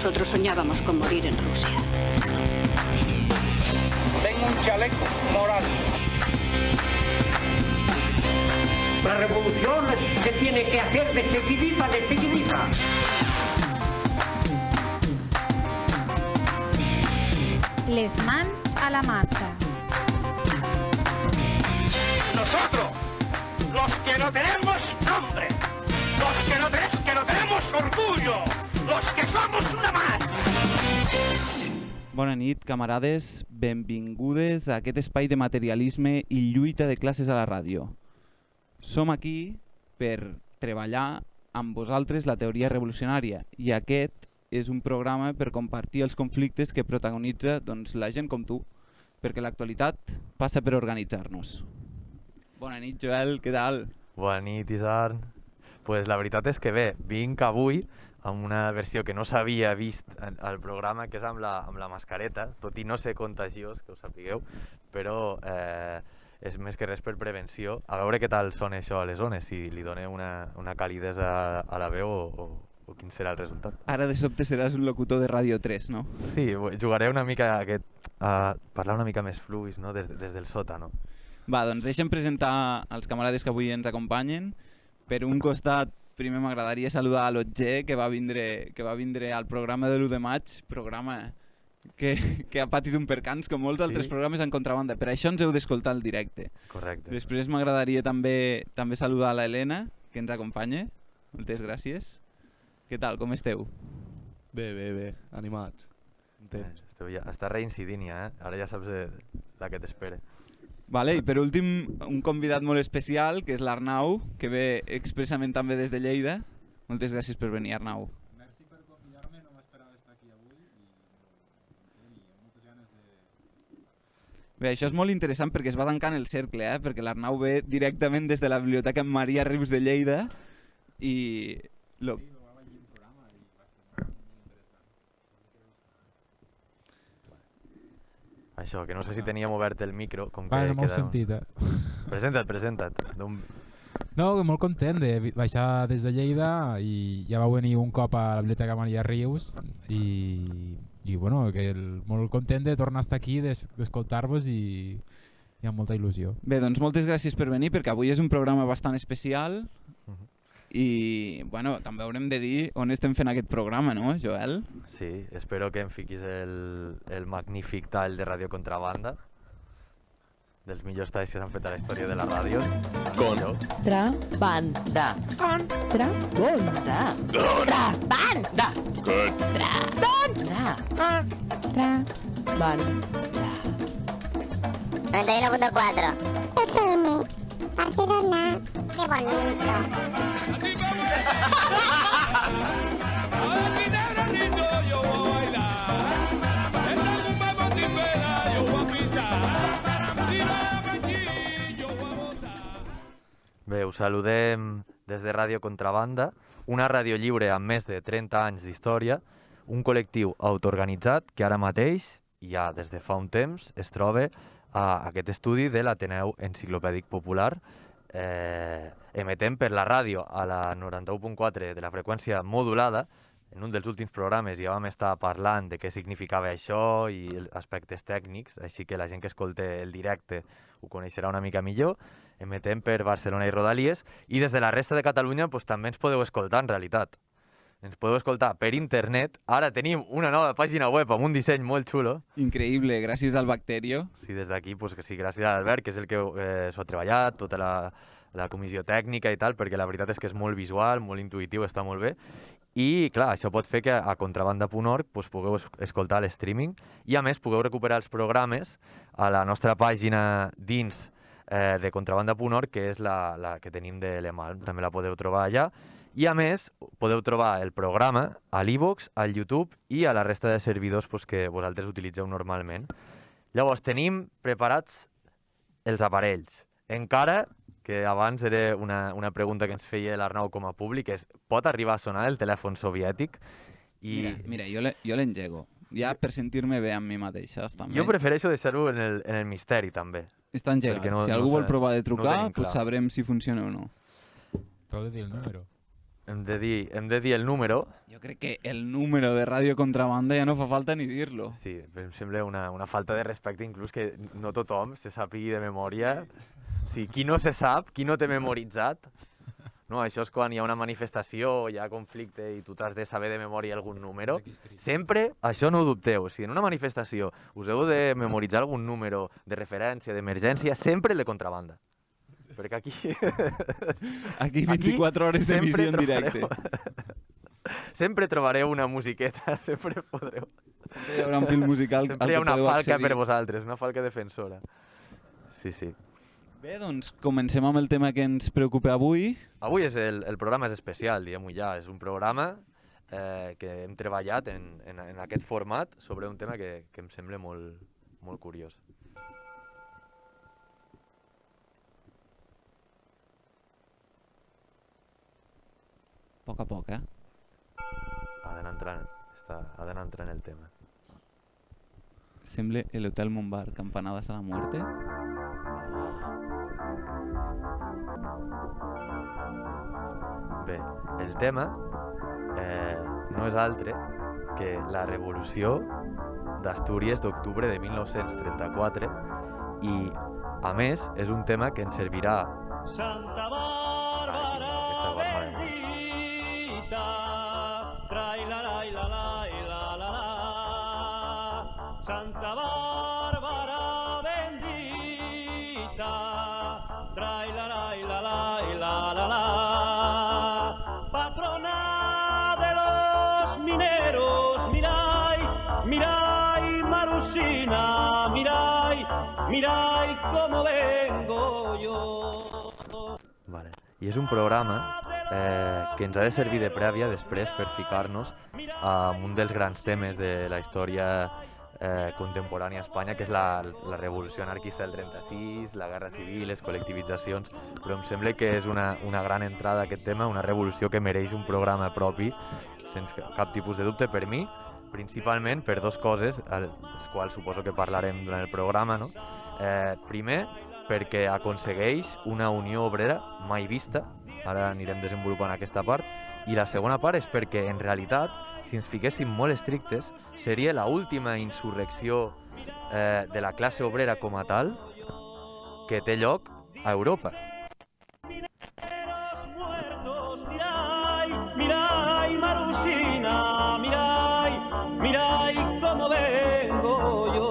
nosotros soñábamos con morir en Rusia. Tengo un chaleco morado. La revolución se tiene que hacer de seguidita, de seguidita. Les mans a la masa. Nosotros, los que no tenemos nombre, los que no tenemos orgullo, los que somos una más. Bona nit, camarades. Benvingudes a aquest espai de materialisme i lluita de classes a la ràdio. Som aquí per treballar amb vosaltres la teoria revolucionària i aquest és un programa per compartir els conflictes que protagonitza la gent com tu, perquè l'actualitat passa per organitzar-nos. Bona nit, Joel, què tal? Bona nit, Isarn. Pues la veritat és que bé, vinc avui amb una versió que no s'havia vist al programa, que és amb la mascareta, tot i no ser contagiós, que ho sapigueu, però és més que res per prevenció. A veure què tal sona això a les zones, si li dona una calidesa a la veu o quin serà el resultat. Ara de sobte seràs un locutor de Ràdio 3, no? Sí, jugaré una mica a parlar una mica més fluix, no? des del sota, no? Va, doncs deixem presentar els camarades que avui ens acompanyen. Per un costat, primer m'agradaria saludar a l'Otger, que va vindre al programa de l'1 de maig, programa que ha patit un percans com molts altres programes en contrabanda. Per això ens heu d'escoltar al directe. Correcte. Després m'agradaria també saludar a l'Helena, que ens acompanya. Moltes gràcies. Què tal, com esteu? Bé, animats. Està reincidint ja, ara ja saps la que t'espera. Vale, i per últim, un convidat molt especial, que és l'Arnau, que ve expressament també des de Lleida. Moltes gràcies per venir, Arnau. Merci per convidar-me, no m'esperava estar aquí avui i moltes ganes de... Bé, això és molt interessant perquè es va tancant el cercle, perquè l'Arnau ve directament des de la Biblioteca Maria Rius de Lleida i... Sí, va venir un programa i va ser molt interessant. Això, que no sé si teníem obert el micro. Com no m'ho he sentit, Presenta't. No, molt content de baixar des de Lleida i ja va venir un cop a la Biblioteca Maria Rius i bueno, molt content de tornar a estar aquí, d'escoltar-vos i amb molta il·lusió. Bé, doncs moltes gràcies per venir perquè avui és un programa bastant especial i bueno, també haurem de dir on estem fent aquest programa, no, Joel? Sí, espero que em fiquis el magnífic tall de Radio Contrabanda, dels millors talls que s'han fet a la història de la ràdio. Contrabanda. Contrabanda. Contrabanda. Contrabanda. 91.4 FM Barcelona. Qué bonito. Bé, us saludem des de Ràdio Contrabanda, una ràdio lliure amb més de 30 anys d'història, un col·lectiu autoorganitzat que ara mateix, i ja des de fa un temps, es troba a aquest estudi de l'Ateneu Enciclopèdic Popular. Emetem per la ràdio a la 91.4 de la freqüència modulada. En un dels últims programes ja vam estar parlant de què significava això i aspectes tècnics, així que la gent que escolta el directe ho coneixerà una mica millor. Emetem per Barcelona i Rodalies i des de la resta de Catalunya també ens podeu escoltar en realitat. Ens podeu escoltar per internet. Ara tenim una nova pàgina web amb un disseny molt xulo. Increïble, gràcies al Bacterio. Sí, des d'aquí, que sí, gràcies a l'Albert, que és el que s'ho ha treballat, tota la comissió tècnica i tal, perquè la veritat és que és molt visual, molt intuïtiu, està molt bé. I, clar, això pot fer que a contrabanda.org pugueu escoltar l'streaming i, a més, pugueu recuperar els programes a la nostra pàgina dins de contrabanda.org, que és la que tenim de l'EMAL. També la podeu trobar allà. I, a més, podeu trobar el programa a l'iVoox, al YouTube i a la resta de servidors que vosaltres utilitzeu normalment. Llavors, tenim preparats els aparells. Encara que abans era una pregunta que ens feia l'Arnau com a públic, és pot arribar a sonar el telèfon soviètic? Mira, jo l'engego, ja per sentir-me bé amb mi mateix, saps? També. Jo prefereixo deixar-ho en el misteri, també. Està engegat, si algú vol provar de trucar, sabrem si funciona o no. Heu de dir el número. Hem de dir el número. Jo crec que el número de Ràdio Contrabanda ja no fa falta ni dir-lo. Sí, em sembla una falta de respecte inclús que no tothom se sàpigui de memòria. Sí, qui no se sap, qui no té memoritzat. No, això és quan hi ha una manifestació, hi ha conflicte i tu t'has de saber de memòria algun número. Sempre, això no ho dubteu, si en una manifestació us heu de memoritzar algun número de referència, d'emergència, sempre el de contrabanda. Perquè aquí... Aquí 24 hores d'emissió en directe. Sempre trobareu una musiqueta, sempre podreu... Sempre hi haurà un film musical sempre hi ha una falca per vosaltres, una falca defensora. Sí, sí. Bé, doncs comencem amb el tema que ens preocupa avui. Avui el programa és especial, diguem-ho ja. És un programa que hem treballat en aquest format sobre un tema que em sembla molt curiós. A poc, eh? Ha d'anar entrant el tema. Sembla el Hotel Montbar, Campanadas a la Muerte. Bé, el tema no és altre que la revolució d'Astúries d'octubre de 1934 i, a més, és un tema que ens servirà... Santa Bàrbara bendita, Santa Bàrbara bendita, patrona de los mineros, mirai Marusina, mirai cómo vengo yo. Vale. I és un programa que ens ha de servir de prèvia després per ficar-nos en un dels grans temes de la història contemporània a Espanya, que és la revolució anarquista del 36, la guerra civil, les col·lectivitzacions, però em sembla que és una gran entrada a aquest tema, una revolució que mereix un programa propi, sense cap tipus de dubte per mi, principalment per dues coses, les quals suposo que parlarem durant el programa, no? Primer, perquè aconsegueix una unió obrera mai vista, ara anirem desenvolupant aquesta part, i la segona part és perquè, en realitat, si ens fiquéssim molt estrictes, seria l'última insurrecció de la classe obrera com a tal que té lloc a Europa. Mirai Marusina, mirai cómo vengo yo.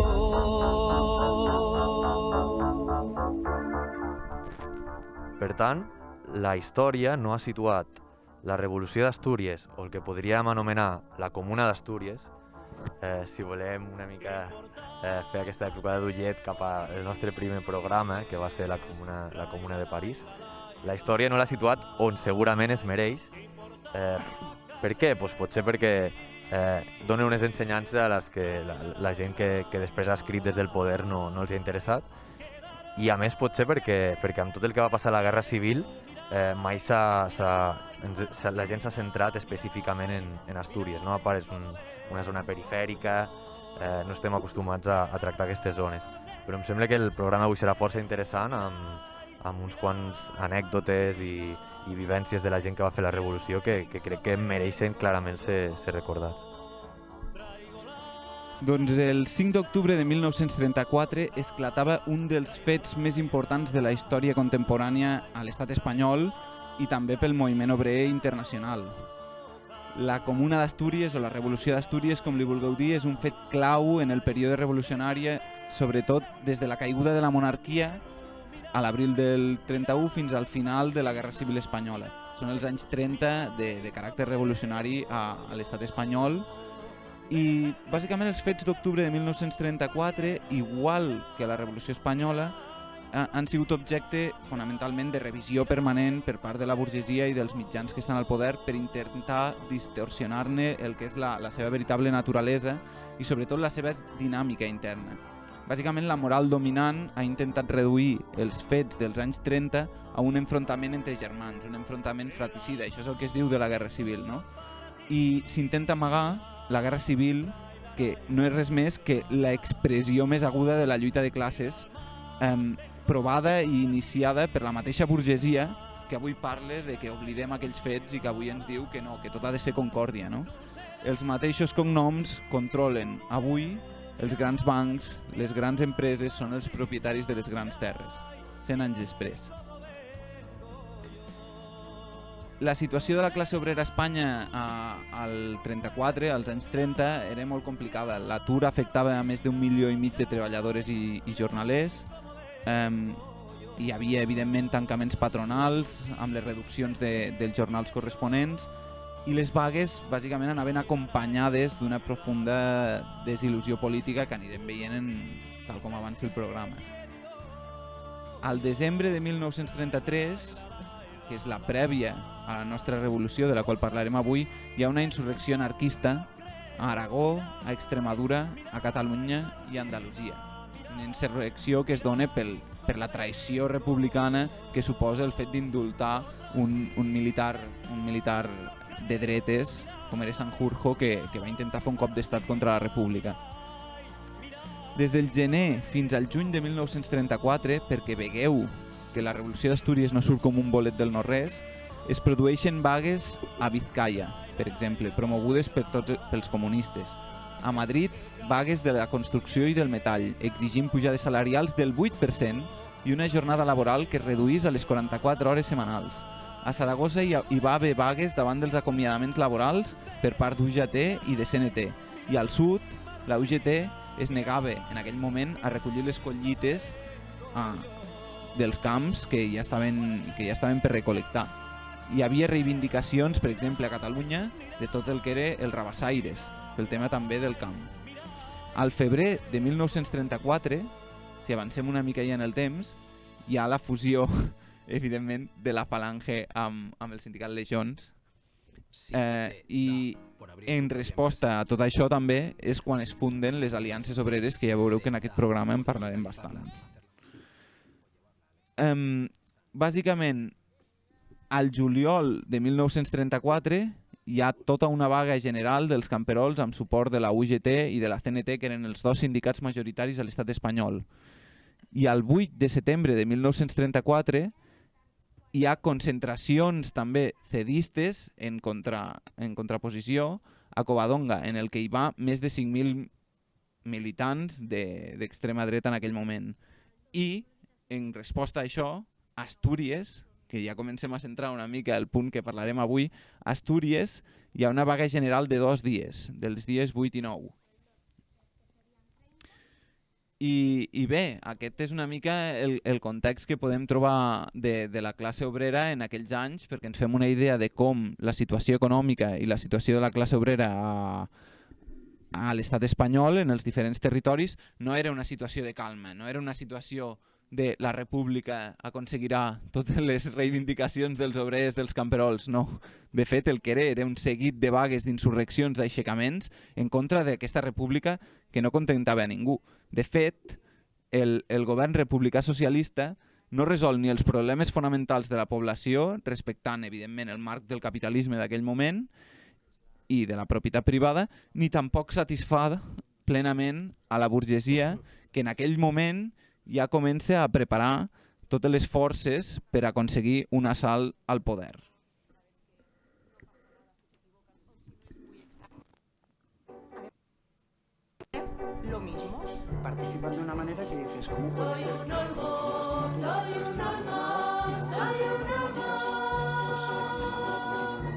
Per tant, la història no ha situat la revolució d'Astúries, o el que podríem anomenar la Comuna d'Astúries, si volem una mica fer aquesta trucada d'ullet cap al nostre primer programa, que va ser la Comuna de París, la història no l'ha situat on segurament es mereix. Per què? Pues potser perquè dona unes ensenyances a les que la gent que després ha escrit des del poder no els ha interessat, i a més potser perquè amb tot el que va passar a la Guerra Civil mai la gent s'ha centrat específicament en Astúries, no? A part és una zona perifèrica, no estem acostumats a tractar aquestes zones, però em sembla que el programa avui serà força interessant amb uns quants anècdotes i vivències de la gent que va fer la revolució que crec que mereixen clarament ser recordats. Doncs el 5 d'octubre de 1934 esclatava un dels fets més importants de la història contemporània a l'estat espanyol i també pel moviment obrer internacional. La Comuna d'Astúries o la Revolució d'Astúries, com li vulgueu dir, és un fet clau en el període revolucionari, sobretot des de la caiguda de la monarquia a l'abril del 31 fins al final de la Guerra Civil Espanyola. Són els anys 30 de caràcter revolucionari a l'estat espanyol. I bàsicament els fets d'octubre de 1934, igual que la Revolució Espanyola, han sigut objecte fonamentalment de revisió permanent per part de la burgesia i dels mitjans que estan al poder per intentar distorsionar-ne el que és la seva veritable naturalesa i sobretot la seva dinàmica interna. Bàsicament la moral dominant ha intentat reduir els fets dels anys 30 a un enfrontament entre germans, un enfrontament fratricida, això és el que es diu de la Guerra Civil, no? I s'intenta amagar la Guerra Civil, que no és res més que l'expressió més aguda de la lluita de classes provada i iniciada per la mateixa burgesia que avui parla de que oblidem aquells fets i que avui ens diu que no, que tot ha de ser concòrdia, no? Els mateixos cognoms controlen avui els grans bancs, les grans empreses són els propietaris de les grans terres, 100 anys després. La situació de la classe obrera a Espanya al 34, als anys 30, era molt complicada. L'atur afectava a més d'1,5 milió de treballadores i jornalers. Hi havia, evidentment, tancaments patronals amb les reduccions dels jornals corresponents i les vagues, bàsicament, anaven acompanyades d'una profunda desil·lusió política que anirem veient tal com avança el programa. Al desembre de 1933, que és la prèvia a la nostra revolució, de la qual parlarem avui, hi ha una insurrecció anarquista a Aragó, a Extremadura, a Catalunya i a Andalusia. Una insurrecció que es dona per la traïció republicana que suposa el fet d'indultar un militar de dretes, com era Sanjurjo, que va intentar fer un cop d'estat contra la república. Des del gener fins al juny de 1934, perquè vegueu que la revolució d'Astúries no surt com un bolet del no-res, es produeixen vagues a Vizcaya, per exemple, promogudes pels comunistes. A Madrid, vagues de la construcció i del metall, exigint pujades salarials del 8% i una jornada laboral que es reduís a les 44 hores setmanals. A Saragossa hi va haver vagues davant dels acomiadaments laborals per part d'UGT i de CNT. I al sud, la UGT es negava en aquell moment a recollir les collites dels camps que ja estaven per recol·lectar. Hi havia reivindicacions, per exemple, a Catalunya, de tot el que era el rabassaires, pel tema també del camp. Al febrer de 1934, si avancem una mica ja en el temps, hi ha la fusió, evidentment, de la Falange amb el sindicat Lejons, i en resposta a tot això també és quan es funden les aliances obreres, que ja veureu que en aquest programa en parlarem bastant. Bàsicament, al juliol de 1934 hi ha tota una vaga general dels camperols amb suport de la UGT i de la CNT, que eren els dos sindicats majoritaris a l'estat espanyol. I al 8 de setembre de 1934 hi ha concentracions també cedistes en contraposició a Covadonga, en el que hi va més de 5.000 militants d'extrema dreta en aquell moment. I, en resposta a això, Astúries, que ja comencem a centrar una mica el punt que parlarem avui, a Astúries hi ha una vaga general de 2 dies, dels dies 8 i 9. I bé, aquest és una mica el context que podem trobar de la classe obrera en aquells anys, perquè ens fem una idea de com la situació econòmica i la situació de la classe obrera a l'estat espanyol, en els diferents territoris, no era una situació de calma, no era una situació de la república aconseguirà totes les reivindicacions dels obrers, dels camperols, no. De fet, el que era un seguit de vagues, d'insurreccions, d'aixecaments en contra d'aquesta república que no contentava a ningú. De fet, el govern republicà socialista no resol ni els problemes fonamentals de la població, respectant, evidentment, el marc del capitalisme d'aquell moment i de la propietat privada, ni tampoc satisfà plenament a la burgesia, que en aquell moment ja comença a preparar totes les forces per aconseguir un assalt al poder. Lo mismo. Participan de una manera que dices, ¿cómo puede ser que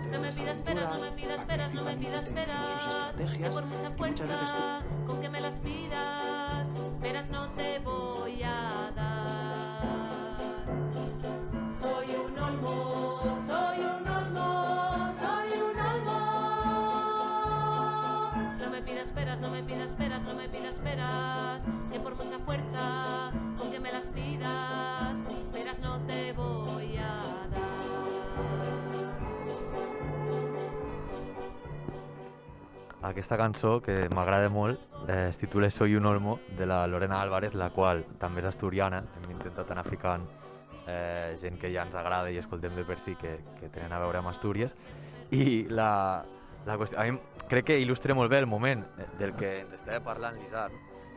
no me pidas peras, no me pidas peras, no me pidas peras, que por mucha fuerza, con que me las pidas, peras no te voy a dar. Soy un olmo, soy un olmo, soy un olmo. No me pidas peras, no me pidas peras, no me pidas peras, que por mucha fuerza, con que me las pidas, peras no te voy a dar. Aquesta cançó, que m'agrada molt, es titula Soy un olmo, de la Lorena Álvarez, la qual també és asturiana. Hem intentat anar ficant gent que ja ens agrada i escoltem de per si que tenen a veure amb Astúries. I la qüestió, a mi crec que il·lustra molt bé el moment del que ens estava parlant l'Isar,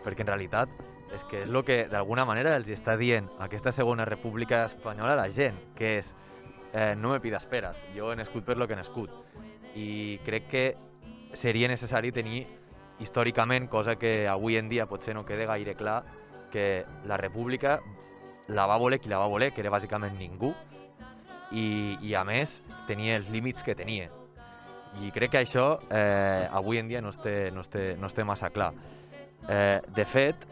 perquè en realitat és que és el que d'alguna manera els està dient aquesta segona república espanyola a la gent, que és no me pidas peres. Jo he nascut per lo que he nascut. I crec que seria necessari tenir històricament, cosa que avui en dia potser no queda gaire clar, que la república la va voler qui la va voler, que era bàsicament ningú, i a més tenia els límits que tenia. I crec que això avui en dia no es té massa clar. De fet,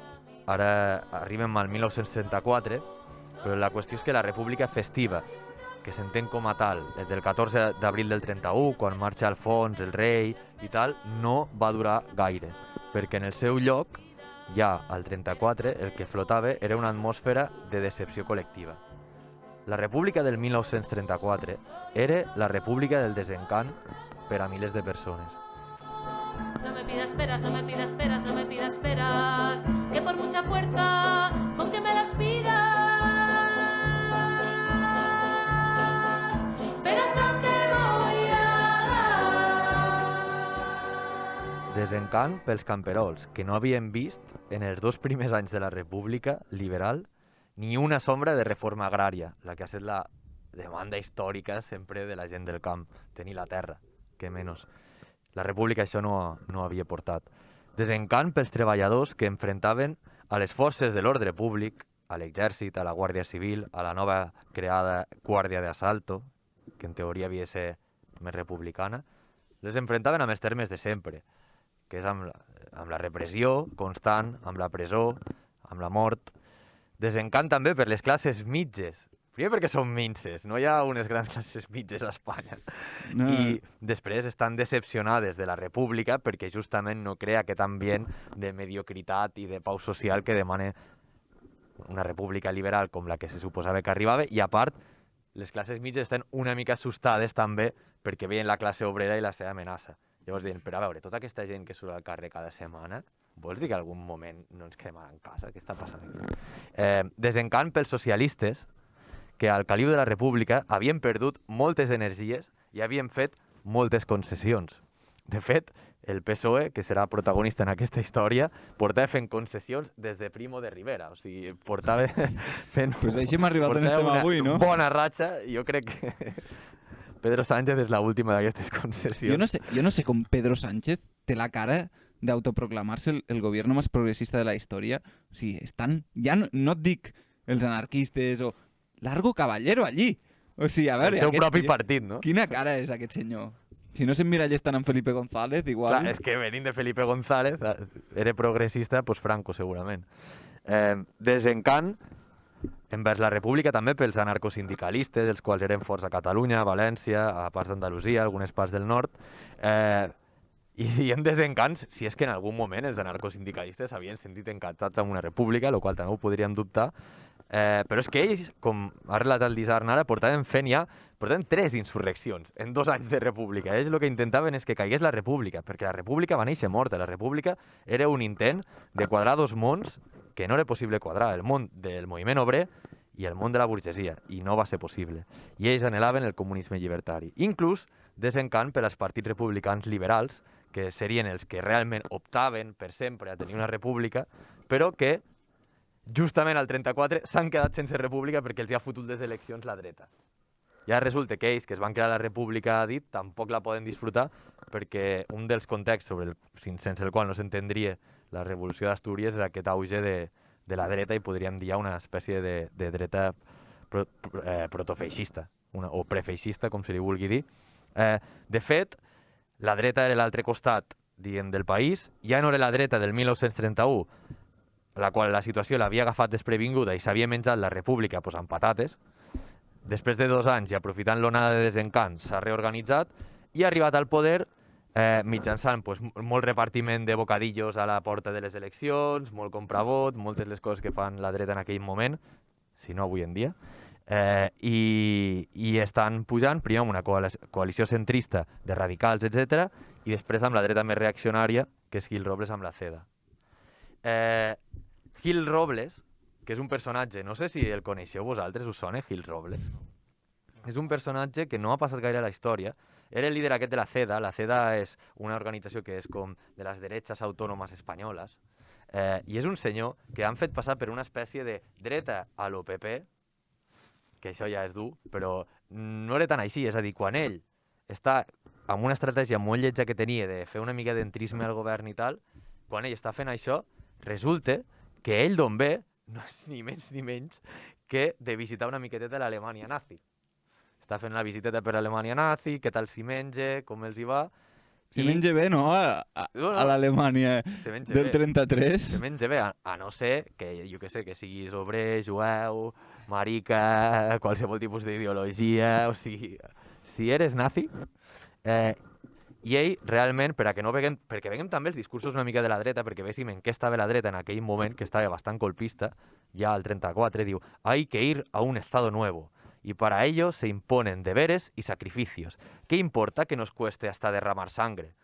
ara arribem al 1934, però la qüestió és que la república festiva, que s'entén com a tal, des del 14 d'abril del 31, quan marxa Alfons, el rei i tal, no va durar gaire, perquè en el seu lloc, ja al 34, el que flotava era una atmosfera de decepció col·lectiva. La república del 1934 era la república del desencant per a milers de persones. No me pidas peras, no me pidas peras, no me pidas peras, que por mucha fuerza, con que me las pidas, peras no te voy a dar. Desencant pels camperols, que no havien vist en els 2 primers anys de la república liberal ni una sombra de reforma agrària, la que ha estat la demanda històrica sempre de la gent del camp, tenir la terra, que menys. La república això no havia portat. Desencant pels treballadors que enfrontaven a les forces de l'ordre públic, a l'exèrcit, a la Guàrdia Civil, a la nova creada Guàrdia d'Assalto, que en teoria havia de ser més republicana, les enfrontaven amb els termes de sempre, que és amb la repressió constant, amb la presó, amb la mort. Desencant també per les classes mitges, primer perquè són minces, no hi ha unes grans classes mitges a Espanya. No. I després estan decepcionades de la república perquè justament no crea aquest ambient de mediocritat i de pau social que demana una república liberal com la que se suposava que arribava, i a part les classes mitges estan una mica assustades també perquè veien la classe obrera i la seva amenaça. Llavors diuen, però a veure, tota aquesta gent que surt al carrer cada setmana, vols dir que en algun moment no ens quedem en casa? Què està passant aquí? Desencant pels socialistes, que al caliu de la república havien perdut moltes energies i havien fet moltes concessions. De fet, el PSOE, que serà protagonista en aquesta història, portava fent concessions des de Primo de Rivera. O sigui, portava fent... Pues així hem arribat on estem avui, no? Bona ratxa, i jo crec que Pedro Sánchez és l'última d'aquestes concessions. Jo no sé com Pedro Sánchez té la cara d'autoproclamar-se el govern més progressista de la història. O sigui, estan... Ja no et dic els anarquistes o... Largo Caballero allí. O sigui, a veure... El seu propi partit, no? Quina cara és aquest senyor? Si no s'emmiralles tant amb Felipe González, igual... Clar, és que venint de Felipe González, era progressista, doncs Franco, segurament. Desencant envers la república també pels anarcosindicalistes, els quals eren forts a Catalunya, a València, a parts d'Andalusia, algunes parts del nord. I en desencants, si és que en algun moment els anarcosindicalistes s'havien sentit encantats amb una república, el qual també ho podríem dubtar, però és que ells, com ha relatat el Lizarn ara, portaven 3 insurreccions en 2 anys de república. Ells el que intentaven és que caigués la república, perquè la república va néixer morta. La república era un intent de quadrar 2 mons que no era possible quadrar, el món del moviment obrer i el món de la burgesia, i no va ser possible. I ells anhelaven el comunisme llibertari. Inclús desencant per als partits republicans liberals, que serien els que realment optaven per sempre a tenir una república, però que justament al 34 s'han quedat sense república perquè els ha fotut les eleccions la dreta. Ja resulta que ells, que es van crear la república, ha dit, tampoc la poden disfrutar perquè un dels contexts sense el qual no s'entendria la revolució d'Astúries és aquest auge de la dreta, i podríem dir una espècie de dreta protofeixista o prefeixista, com se li vulgui dir. De fet, la dreta era l'altre costat, diguem, del país. Ja no era la dreta del 1931, la qual la situació l'havia agafat desprevinguda i s'havia menjat la república amb patates. Després de 2 anys i aprofitant l'onada de desencant, s'ha reorganitzat i ha arribat al poder mitjançant molt repartiment de bocadillos a la porta de les eleccions, molt compravot, moltes les coses que fan la dreta en aquell moment, si no avui en dia, i estan pujant primer amb una coalició centrista de radicals, etc., i després amb la dreta més reaccionària, que és Gil Robles amb la CEDA. Gil Robles, que és un personatge, no sé si el coneixeu vosaltres, us sona Gil Robles? És un personatge que no ha passat gaire a la història. Era el líder aquest de la CEDA. La CEDA és una organització que és com de les derechas autònomes espanyoles, i és un senyor que han fet passar per una espècie de dreta a l'OPP, que això ja és dur, però no era tan així, és a dir, quan ell està amb una estratègia molt lletja que tenia de fer una mica d'entrisme al govern i tal, quan ell està fent això, resulta que ell d'on ve no és ni més ni menys que de visitar una miqueteta l'Alemanya nazi. Està fent la visiteta per l'Alemanya nazi, què tal s'hi menja, com els hi va... Se menja bé, no? A l'Alemanya del 33. Se menja bé, a no ser que, jo què sé, que siguis obrer, jueu, marica, qualsevol tipus d'ideologia, o sigui, si eres nazi, i ell realment, perquè veiem també els discursos una mica de la dreta, perquè véssim en què estava la dreta en aquell moment, que estava bastant colpista, ja al 34, diu, hay que ir a un estado nuevo. Y para ello se imponen deberes y sacrificios. ¿Qué importa que nos cueste hasta derramar sangre?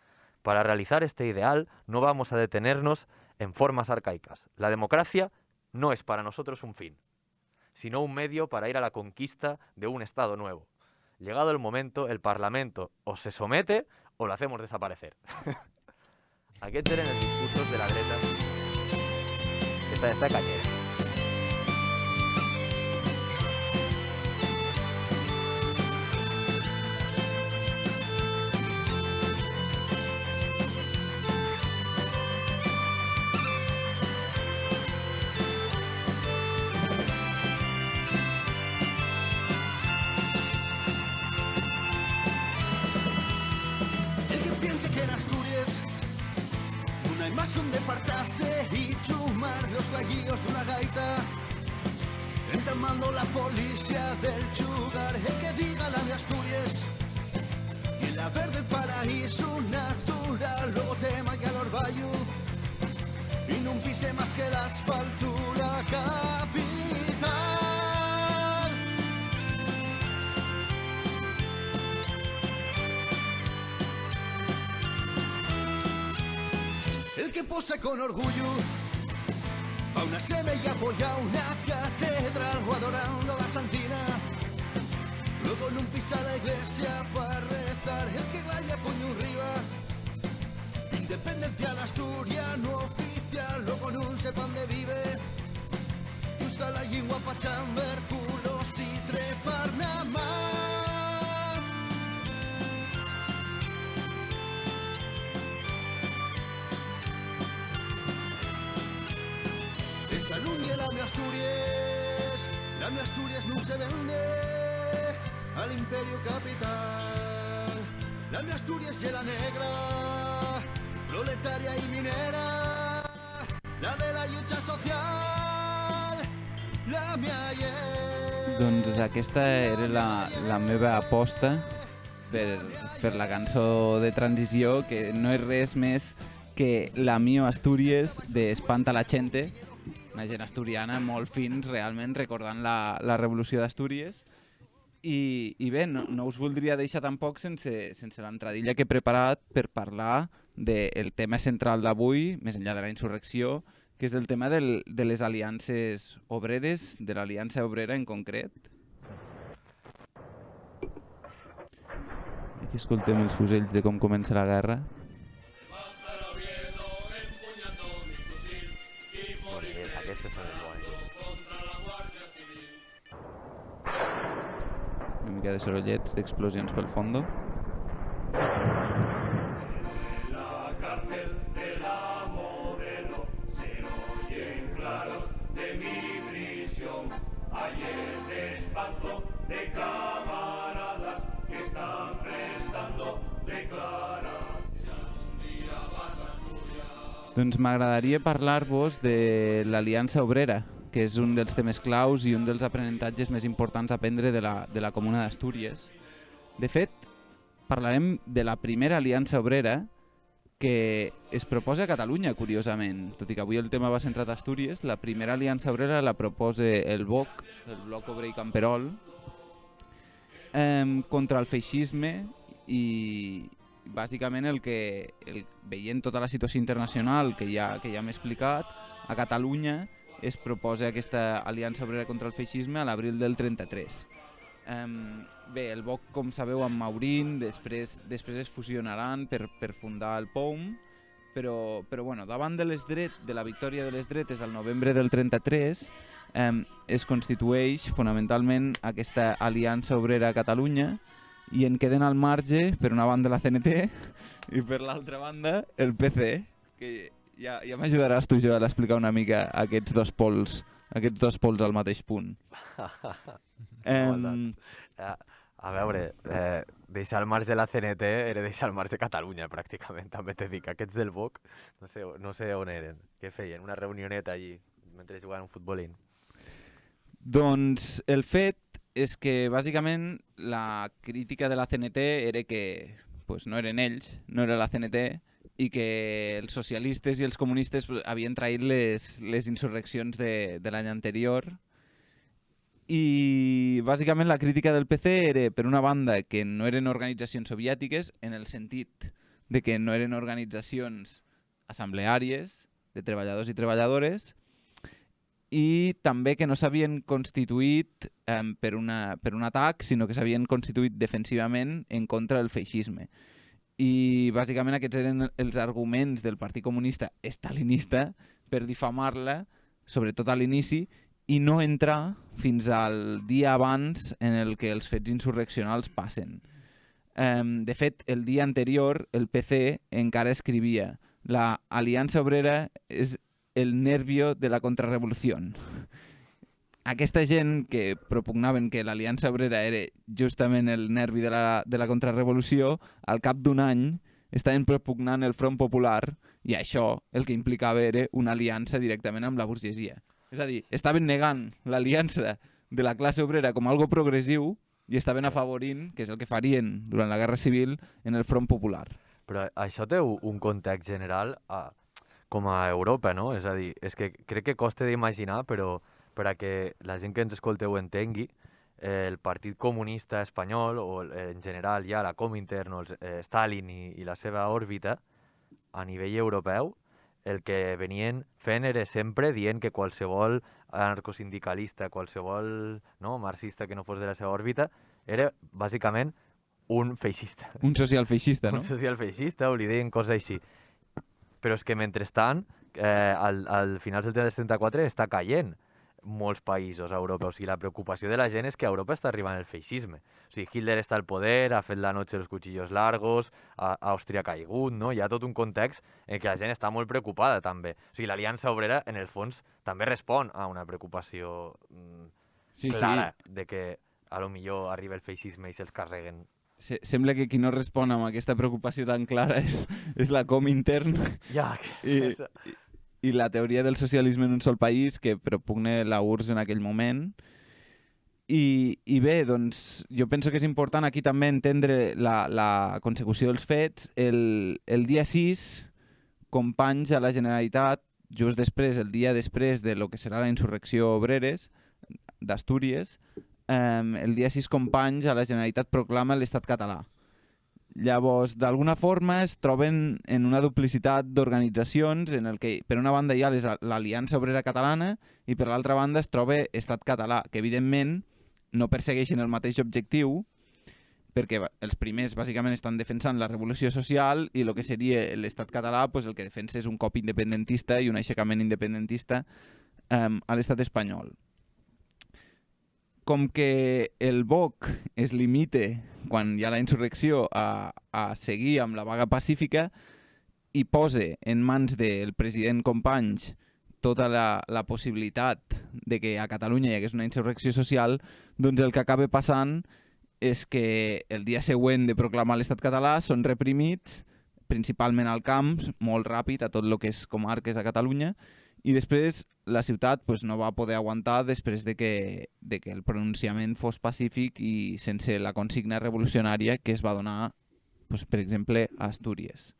Para realizar este ideal no vamos a detenernos en formas arcaicas. La democracia no es para nosotros un fin, sino un medio para ir a la conquista de un Estado nuevo. Llegado el momento, el Parlamento o se somete o lo hacemos desaparecer. Aquests eren els discursos de la dreta. Esta canyera. Que en Asturias no hay más que un apartarse y chumar los gallos de una gaita, entamando la policía del chugar, el que diga la de Asturias y la verde paraíso natural, luego tema que al orvallo y no pise más que la asfaltura capital. El que posa con orgullo a una semilla apoya una catedral o adorando la santina, luego no pisa la iglesia para rezar, el que glaya puño arriba, independencia en Asturias no oficial, luego no sepan de vive, usa la lengua pa' chamber culos y trepar nada más. Esa nuña la mi Asturias no se vende al imperio capital. La mi Asturias y la negra, proletaria y minera, la de la lluita social, la mia ayer. Doncs aquesta era la meva aposta per la cançó de transició, que no és res més que la Mio Asturias de Espanta la Gente, una gent asturiana molt fins, realment, recordant la revolució d'Astúries. I bé, no us voldria deixar tampoc sense l'entradilla que he preparat per parlar del tema central d'avui, més enllà de la insurrecció, que és el tema de les aliances obreres, de l'Aliança Obrera en concret. Aquí escoltem els fusells de com comença la guerra. Una mica de sorollets d'explosions pel fondo. La cárcel de la Modelo se oyen claros de mi prisión. Hay de espanto de camaradas que están prestando declaración. Un día vas a Asturias. Doncs m'agradaria parlar-vos de l'Aliança Obrera, que és un dels temes claus i un dels aprenentatges més importants a aprendre de la Comuna d'Astúries. De fet, parlarem de la primera aliança obrera que es proposa a Catalunya, curiosament. Tot i que avui el tema va centrat a Astúries, la primera aliança obrera la proposa el BOC, el Bloc Obrer i Camperol, contra el feixisme i bàsicament veient tota la situació internacional que ja hem explicat, a Catalunya es proposa aquesta aliança obrera contra el feixisme a l'abril del 33. Bé, el BOC, com sabeu, amb Maurín, després es fusionaran per fundar el POUM, Però bueno, davant de la victòria de les dretes al novembre del 33 es constitueix fonamentalment aquesta Aliança Obrera a Catalunya i en queden al marge, per una banda, la CNT i per l'altra banda el PC, que ja m'ajudaràs tu, Joel, a explicar una mica aquests dos pols al mateix punt. A veure, deixar al marge la CNT era deixar al marge Catalunya, pràcticament, també t'he dit. Aquests del BOC, no sé on eren, què feien, una reunioneta allí, mentre jugaven un futbolín. Doncs el fet és que, bàsicament, la crítica de la CNT era que no eren ells, no era la CNT, i que els socialistes i els comunistes havien traït les insurreccions de l'any anterior. I bàsicament la crítica del PC era, per una banda, que no eren organitzacions soviètiques en el sentit de que no eren organitzacions assembleàries de treballadors i treballadores, i també que no s'havien constituït per un atac, sinó que s'havien constituït defensivament en contra del feixisme. I bàsicament aquests eren els arguments del Partit Comunista estalinista per difamar-la, sobretot a l'inici, i no entrar fins al dia abans en el que els fets insurreccionals passen. De fet, el dia anterior el PC encara escrivia: la Aliança Obrera és el nervio de la contrarrevolució. Aquesta gent que propugnaven que l'Aliança Obrera era justament el nervi de la contrarrevolució, al cap d'un any estaven propugnant el Front Popular, i això el que implicava era una aliança directament amb la burgesia. És a dir, estaven negant l'aliança de la classe obrera com algo progressiu i estaven afavorint, que és el que farien durant la Guerra Civil, en el Front Popular. Però això té un context general com a Europa, no? És a dir, és que crec que costa d'imaginar, però per a que la gent que ens escolteu entengui, el Partit Comunista Espanyol, o en general ja la Comintern, Stalin i la seva òrbita, a nivell europeu, el que venien fent era sempre dient que qualsevol anarcosindicalista, qualsevol marxista que no fos de la seva òrbita, era bàsicament un feixista. Un socialfeixista, no? Un socialfeixista, o li deien coses així. Però és que mentrestant, al final del 34 està caient molts països a Europa. O sigui, la preocupació de la gent és que a Europa està arribant el feixisme. O sigui, Hitler està al poder, ha fet la noche de los cuchillos largos, Àustria ha caigut, no? Hi ha tot un context en què la gent està molt preocupada, també. O sigui, l'Aliança Obrera, en el fons, també respon a una preocupació clara de que a lo millor arriba el feixisme i se'ls carreguen. Sembla que qui no respon amb aquesta preocupació tan clara és la Comintern. Ja, i la teoria del socialisme en un sol país que propugna la URSS en aquell moment. I bé, doncs, jo penso que és important aquí també entendre la consecució dels fets. El dia 6, Companys a la Generalitat, just després, el dia després de lo que serà la insurrecció obreres d'Astúries, el dia 6 Companys a la Generalitat proclama l'estat català. Llavors, d'alguna forma es troben en una duplicitat d'organitzacions en el que, per una banda, hi ha l'Aliança Obrera Catalana i per l'altra banda es troba Estat Català, que evidentment no persegueixen el mateix objectiu, perquè els primers bàsicament estan defensant la revolució social i el que seria l'Estat Català el que defensa és un cop independentista i un aixecament independentista a l'estat espanyol. Com que el BOC es limita, quan hi ha la insurrecció, a seguir amb la vaga pacífica i posa en mans del president Companys tota la possibilitat de que a Catalunya hi hagués una insurrecció social, doncs el que acaba passant és que el dia següent de proclamar l'estat català són reprimits, principalment al camp, molt ràpid a tot el que és comarques a Catalunya, i després la ciutat no va poder aguantar després de que el pronunciament fos pacífic i sense la consigna revolucionària que es va donar, per exemple, a Astúries.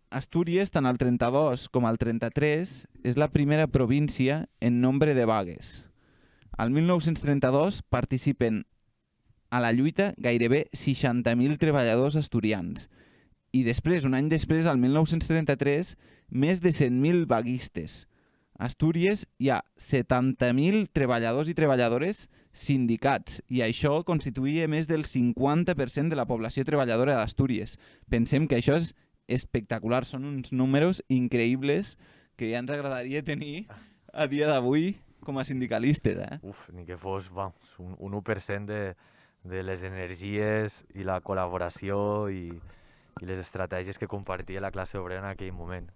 Astúries, tant al 32 com al 33, és la primera província en nombre de vagues. Al 1932 participen a la lluita gairebé 60.000 treballadors asturians. I després, un any després, al 1933, més de 100.000 vaguistes. A Astúries hi ha 70.000 treballadors i treballadores sindicats i això constituïa més del 50% de la població treballadora d'Astúries. Pensem que això és espectaculars, són uns números increïbles que ja ens agradaria tenir a dia d'avui com a sindicalistes. Uf, ni que fos un 1% de les energies i la col·laboració i les estratègies que compartia la classe obrera en aquell moment.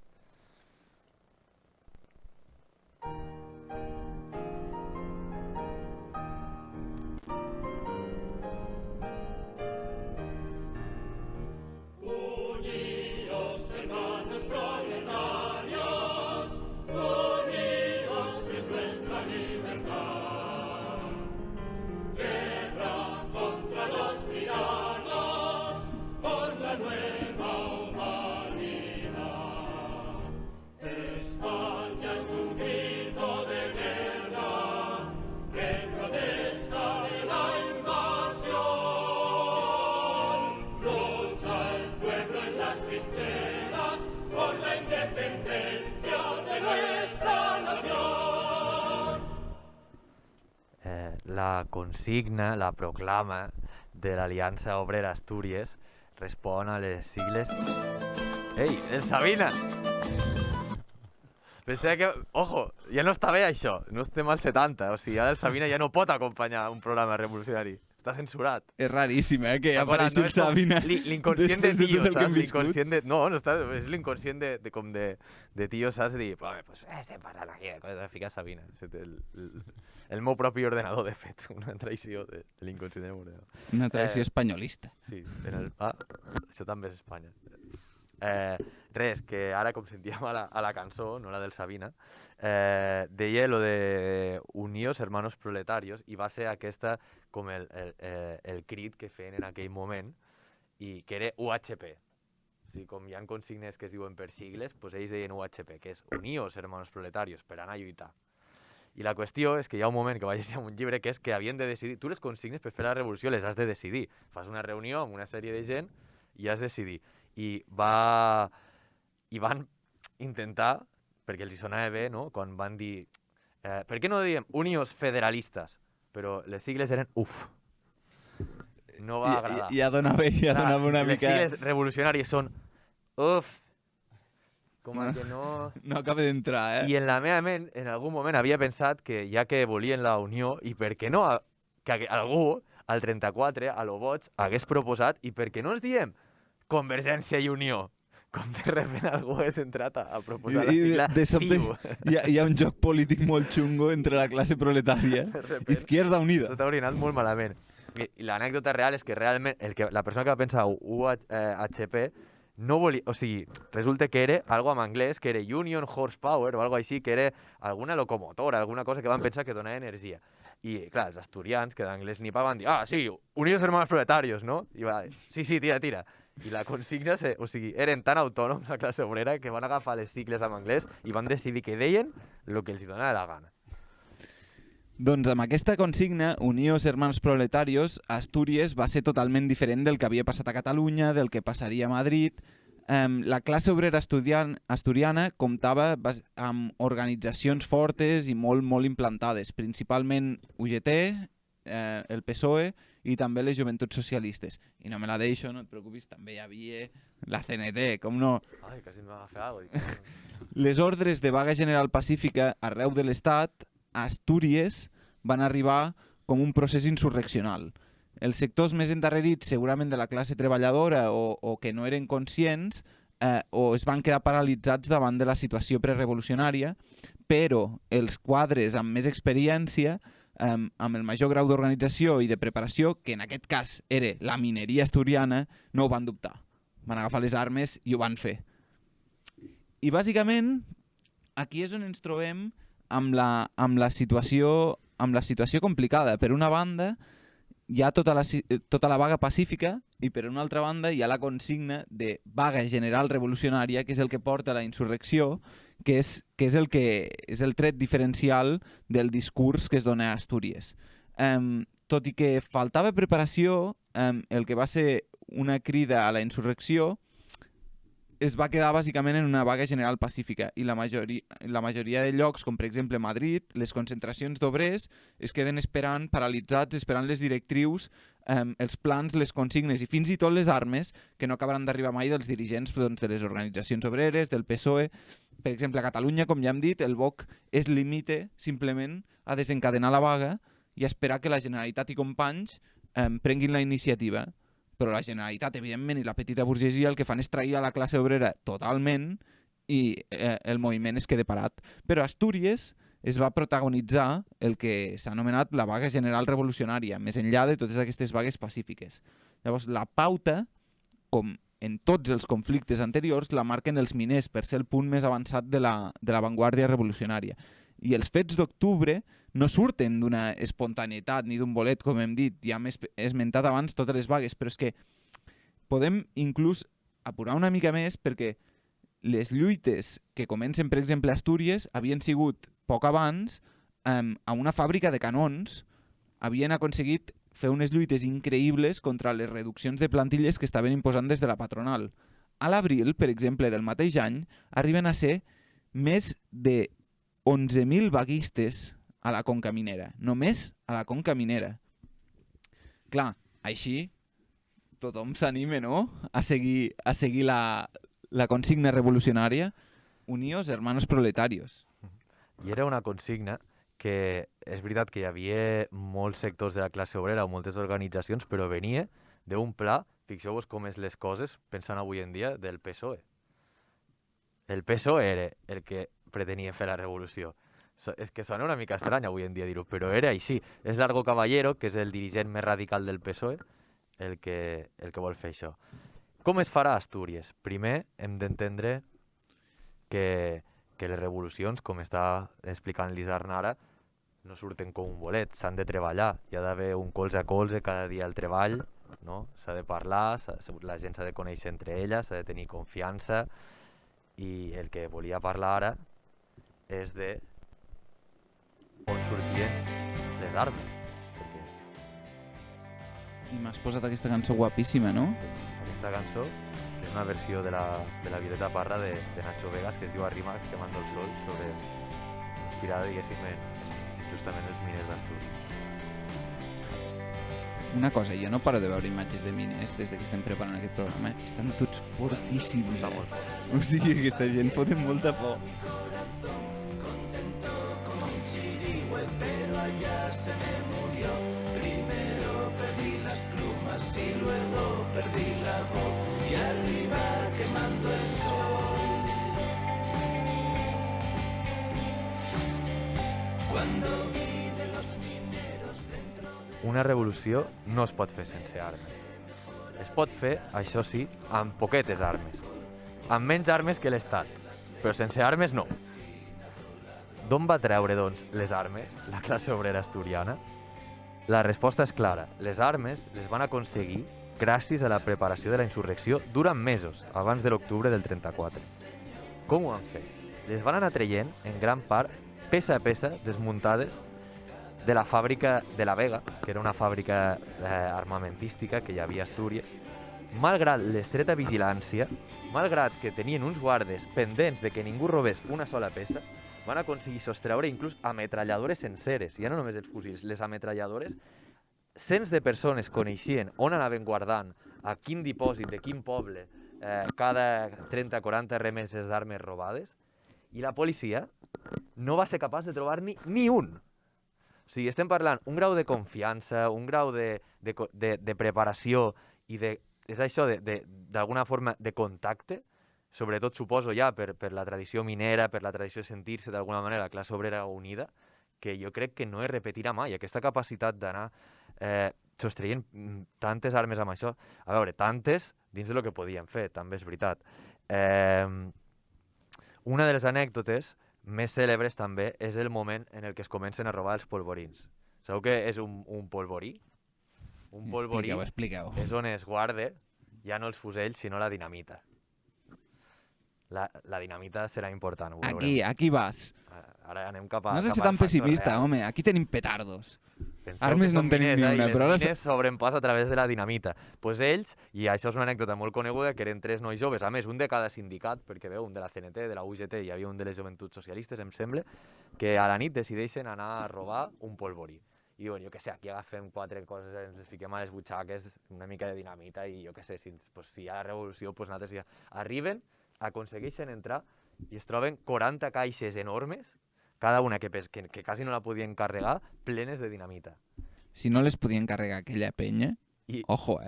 La consigna, la proclama de l'Aliança Obrera Astúries respon a les sigles... Ei, el Sabina! Pensava que... Ojo, ja no està bé això, no estem als 70, o sigui, ara el Sabina ja no pot acompanyar un programa revolucionari. Està censurat. És raríssim, que apareixi el Sabina l'inconscient de després de tio, tot el que saps? hem viscut. No, està, és l'inconscient de tio, saps? De dir, pues estem parlant aquí de ficar Sabina. El meu propi ordenador, de fet, una traïció de l'inconscient del ordenador. Una traïció espanyolista. Sí, això també és Espanya. Res, que ara com sentíem a la cançó, no la del Sabina, deia lo de Unidos Hermanos Proletarios i va ser aquesta com el crit que feien en aquell moment i que era UHP. O sigui, com hi ha consignes que es diuen per sigles, doncs ells deien UHP, que és Unidos Hermanos Proletarios, per anar a lluitar. I la qüestió és que hi ha un moment que vaig llegir en un llibre que és que havien de decidir, tu les consignes per fer la revolució les has de decidir. Fas una reunió amb una sèrie de gent i has de decidir. I van intentar, perquè els hi sonava bé, no? Quan van dir, per què no diem Unidos Federalistes? Però les sigles eren UF. No va agradar. Ja donava una mica... Les sigles revolucionàries són UF. Com que no... No acaba d'entrar, I en la meva ment, en algun moment, havia pensat que ja que volien la unió, i per què no que algú, al 34, a lo boig, hagués proposat, i per què no ens diem Convergència i Unió? Com de repente algú hagués entrat a proposar la sigla de sobte hi ha un joc polític molt xungo entre la classe proletària. Izquierda Unida. Tot hauria anat molt malament. I l'anècdota real és que realment la persona que va pensar UHP no volia, o sigui, resulta que era algo en anglès, que era Union Horsepower o algo així, que era alguna locomotora, alguna cosa que van pensar que donava energia. I, clar, els asturians, que d'anglès ni pa, van dir, sí, Unidos Hermanos Proletarios, no? I va dir, sí, tira. I la consigna, o sigui, eren tan autònoms la classe obrera que van agafar les sigles en anglès i van decidir que deien el que els donava la gana. Doncs amb aquesta consigna, Unidos Hermanos Proletarios, Astúries va ser totalment diferent del que havia passat a Catalunya, del que passaria a Madrid. La classe obrera asturiana comptava amb organitzacions fortes i molt implantades, principalment UGT, el PSOE i també les joventuts socialistes. I no me la deixo, no et preocupis, també hi havia la CNT, com no? Ai, quasi em va fer alguna cosa. Les ordres de vaga general pacífica arreu de l'Estat, a Astúries, van arribar com un procés insurreccional. Els sectors més endarrerits, segurament de la classe treballadora o que no eren conscients, o es van quedar paralitzats davant de la situació prerevolucionària, però els quadres amb més experiència, amb el major grau d'organització i de preparació, que en aquest cas era la mineria asturiana, no ho van dubtar. Van agafar les armes i ho van fer. I bàsicament, aquí és on ens trobem amb la situació complicada. Per una banda, hi ha tota la vaga pacífica i per una altra banda hi ha la consigna de vaga general revolucionària, que és el que porta a la insurrecció, que és el tret diferencial del discurs que es dona a Astúries. Tot i que faltava preparació, el que va ser una crida a la insurrecció es va quedar bàsicament en una vaga general pacífica i la majoria de llocs, com per exemple Madrid, les concentracions d'obrers es queden esperant, paralitzats, esperant les directrius, els plans, les consignes i fins i tot les armes que no acabaran d'arribar mai dels dirigents de les organitzacions obreres, del PSOE. Per exemple, a Catalunya, com ja hem dit, el BOC es limita simplement a desencadenar la vaga i a esperar que la Generalitat i companys prenguin la iniciativa. Però la Generalitat, evidentment, i la petita burgesia el que fan és trair a la classe obrera totalment i el moviment es queda parat. Però a Astúries es va protagonitzar el que s'ha anomenat la vaga general revolucionària, més enllà de totes aquestes vagues pacífiques. Llavors, la pauta, com en tots els conflictes anteriors, la marquen els miners per ser el punt més avançat de l'avantguàrdia revolucionària. I els fets d'octubre no surten d'una espontaneïtat ni d'un bolet, com hem dit, ja hem esmentat abans totes les vagues, però és que podem inclús apurar una mica més perquè les lluites que comencen, per exemple, a Astúries, havien sigut poc abans, a una fàbrica de canons, havien aconseguit fer unes lluites increïbles contra les reduccions de plantilles que estaven imposant des de la patronal. A l'abril, per exemple, del mateix any, arriben a ser més de 11.000 vaguistes a la Conca Minera. Només a la Conca Minera. Clar, així tothom s'anima, no?, a seguir la consigna revolucionària. Unidos, hermanos proletarios. I era una consigna que és veritat que hi havia molts sectors de la classe obrera o moltes organitzacions, però venia d'un pla, fixeu-vos com és les coses, pensant avui en dia, del PSOE. El PSOE era el que pretenia fer la revolució. És que sona una mica estrany avui en dia dir-ho, però era així. És Largo Caballero, que és el dirigent més radical del PSOE, el que vol fer això. Com es farà a Astúries? Primer hem d'entendre que les revolucions, com està explicant l'Isarn ara, no surten com un bolet, s'han de treballar. Hi ha d'haver un colze a colze cada dia al treball, no? S'ha de parlar, la gent s'ha de conèixer entre ella, s'ha de tenir confiança, i el que volia parlar ara és de on sortien les armes. I m'has posat aquesta cançó guapíssima, no? Sí, aquesta cançó, que és una versió de la Violeta Parra de Nacho Vegas, que es diu Arrima quemando el sol, inspirada, diguéssim, justament els miners d'Astúries. Una cosa, jo no paro de veure imatges de miners des que estem preparant aquest programa. Estan tots fortíssims. Està molt fort. O sigui, aquesta gent foten molta por. Pero allá se me murió. Primero perdí las plumas y luego perdí la voz. Y arriba quemando el sol. Cuando vi de los mineros dentro de... Una revolució no es pot fer sense armes. Es pot fer, això sí, amb poquetes armes. Amb menys armes que l'Estat. Però sense armes no. D'on va treure, doncs, les armes, la classe obrera asturiana? La resposta és clara. Les armes les van aconseguir gràcies a la preparació de la insurrecció durant mesos, abans de l'octubre del 34. Com ho van fer? Les van anar traient, en gran part, peça a peça, desmuntades, de la fàbrica de la Vega, que era una fàbrica armamentística que hi havia a Astúries. Malgrat l'estreta vigilància, malgrat que tenien uns guardes pendents de que ningú robés una sola peça, van aconseguir sostreure inclús ametralladores senceres, ja no només els fusils, les ametralladores. Cents de persones coneixien on anaven guardant, a quin dipòsit, de quin poble, cada 30-40 remeses d'armes robades, i la policia no va ser capaç de trobar-n'hi ni un. O sigui, estem parlant un grau de confiança, un grau de preparació i és això, d'alguna forma, de contacte, sobretot suposo ja per la tradició minera, per la tradició de sentir-se d'alguna manera la classe obrera unida, que jo crec que no es repetirà mai. Aquesta capacitat d'anar sostreient tantes armes amb això, a veure, tantes dins del que podien fer, també és veritat. Una de les anècdotes més cèlebres també és el moment en el que es comencen a robar els polvorins. Sabeu què és un polvorí? Un polvorí és on es guarda ja no els fusells, sinó la dinamita. La dinamita serà important. Aquí vas. Ara anem cap a... No has de ser tan pessimista, home. Aquí tenim petardos. Penseu Armes que no són en tenim miners, ni una, i però ara les mines s'obren pas a través de la dinamita. Pues ells, i això és una anècdota molt coneguda, que eren 3 nois joves, a més, un de cada sindicat, perquè veu, un de la CNT, de la UGT, i hi havia un de les Joventuts Socialistes, em sembla, que a la nit decideixen anar a robar un polvorí. I diuen, jo què sé, aquí agafem 4 coses, ens les fiquem a les butxaques, una mica de dinamita, i jo què sé, si hi ha revolució, pues nosaltres ja... Arriben, aconsegueixen entrar, i es troben 40 caixes enormes, cada una que quasi no la podien carregar, plenes de dinamita. Si no les podien carregar aquella penya, ojo,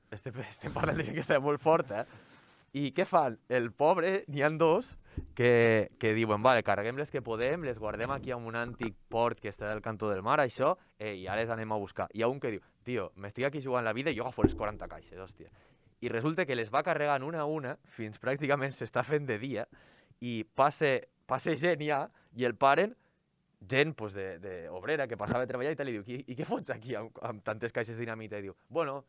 Estem parlant de gent que està molt forta, I què fan? El pobre, n'hi ha 2 que diuen, vale, carreguem les que podem, les guardem aquí en un antic port que està al cantó del mar, això, i ara les anem a buscar. Hi ha un que diu, tio, m'estic aquí jugant la vida i jo agafo les 40 caixes, hòstia. I resulta que les va carregant una a una fins pràcticament s'està fent de dia i passa gent ja i el paren, gent pues, obrera que passava a treballar i tal, i diu, i què fots aquí amb tantes caixes de dinamita? I diu, bueno,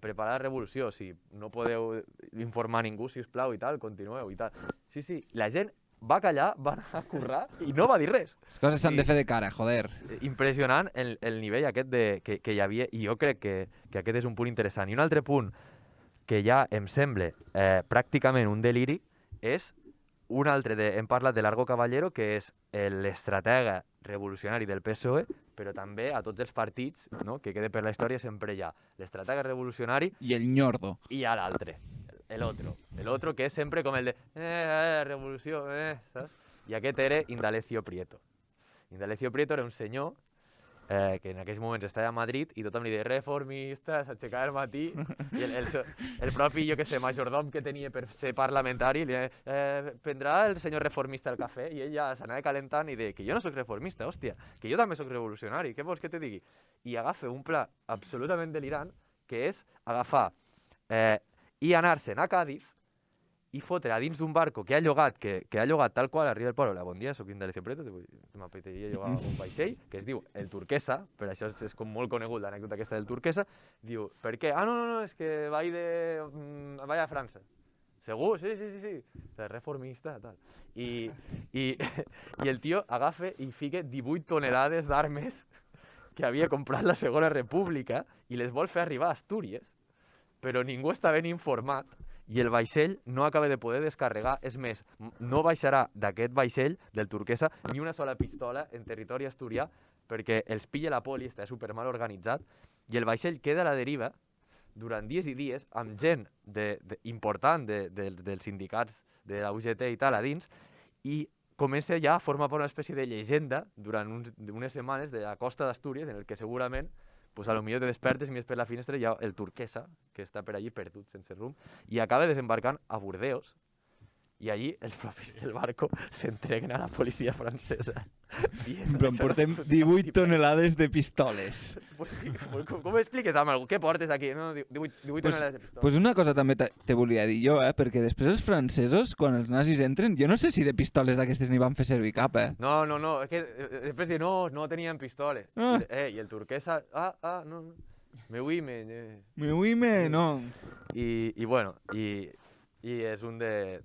preparar la revolució, si no podeu informar ningú, si us plau, i tal, continueu, i tal. Sí, la gent va callar, va anar a currar i no va dir res. Les coses s'han de fer de cara, joder. Impressionant el nivell aquest que hi havia, i jo crec que aquest és un punt interessant. I un altre punt que ja em sembla pràcticament un deliri és un altre, hem parlat de Largo Caballero, que és l'estratega revolucionari del PSOE, però també a tots els partits, no? Que quede per la història sempre hi ha l'estratega revolucionari i el ñordo. I hi ha l'altre, el otro que és sempre com el de revolució, saps? I aquest era Indalecio Prieto. Indalecio Prieto era un senyor que en aquells moments estava a Madrid i tothom li deia reformista, s'aixecava al matí i el propi, jo que sé, majordom que tenia per ser parlamentari li deia, prendrà el senyor reformista el cafè? I ell ja s'anava calentant i deia que jo no soc reformista, hòstia, que jo també soc revolucionari, què vols que te digui? I agafa un pla absolutament delirant que és agafar i anar-se'n a Càdiz i fotre a dins d'un barco que ha llogat tal qual arriba al port. Hola, bon dia, soc Indalecio Prieto, m'apeteixeria llogar un vaixell que es diu el Turquesa, per això és com molt conegut l'anècdota aquesta del Turquesa. Diu, per què? Ah, no, és que vaig a França. Segur? Sí. Reformista, tal. I el tio agafa i fica 18 tonelades d'armes que havia comprat la Segona República i les vol fer arribar a Astúries, però ningú està ben informat i el vaixell no acaba de poder descarregar. És més, no baixarà d'aquest vaixell, del Turquesa, ni una sola pistola en territori asturià perquè els pilla la poli, està supermal organitzat, i el vaixell queda a la deriva durant dies i dies amb gent important dels sindicats de la UGT i tal a dins, i comença ja a formar part una espècie de llegenda durant unes setmanes de la costa d'Astúries, en el que segurament pues a lo millor te despertes i mires per la finestra i hi ha el Turquesa, que està per allí perdut, sense rumb, i acaba desembarcant a Burdeos, i allí els propis del barco s'entreguen a la policia francesa. Però em portem 18 tonelades de pistoles. Com expliques amb algú? Què portes aquí? 18 tonelades de pistoles. Pues una cosa també te volia dir jo, perquè després els francesos, quan els nazis entren, jo no sé si de pistoles d'aquestes n'hi van fer servir cap, No, és que després diuen, no tenien pistoles. I el Turquesa, no. Me huime, no. I bueno, i és un de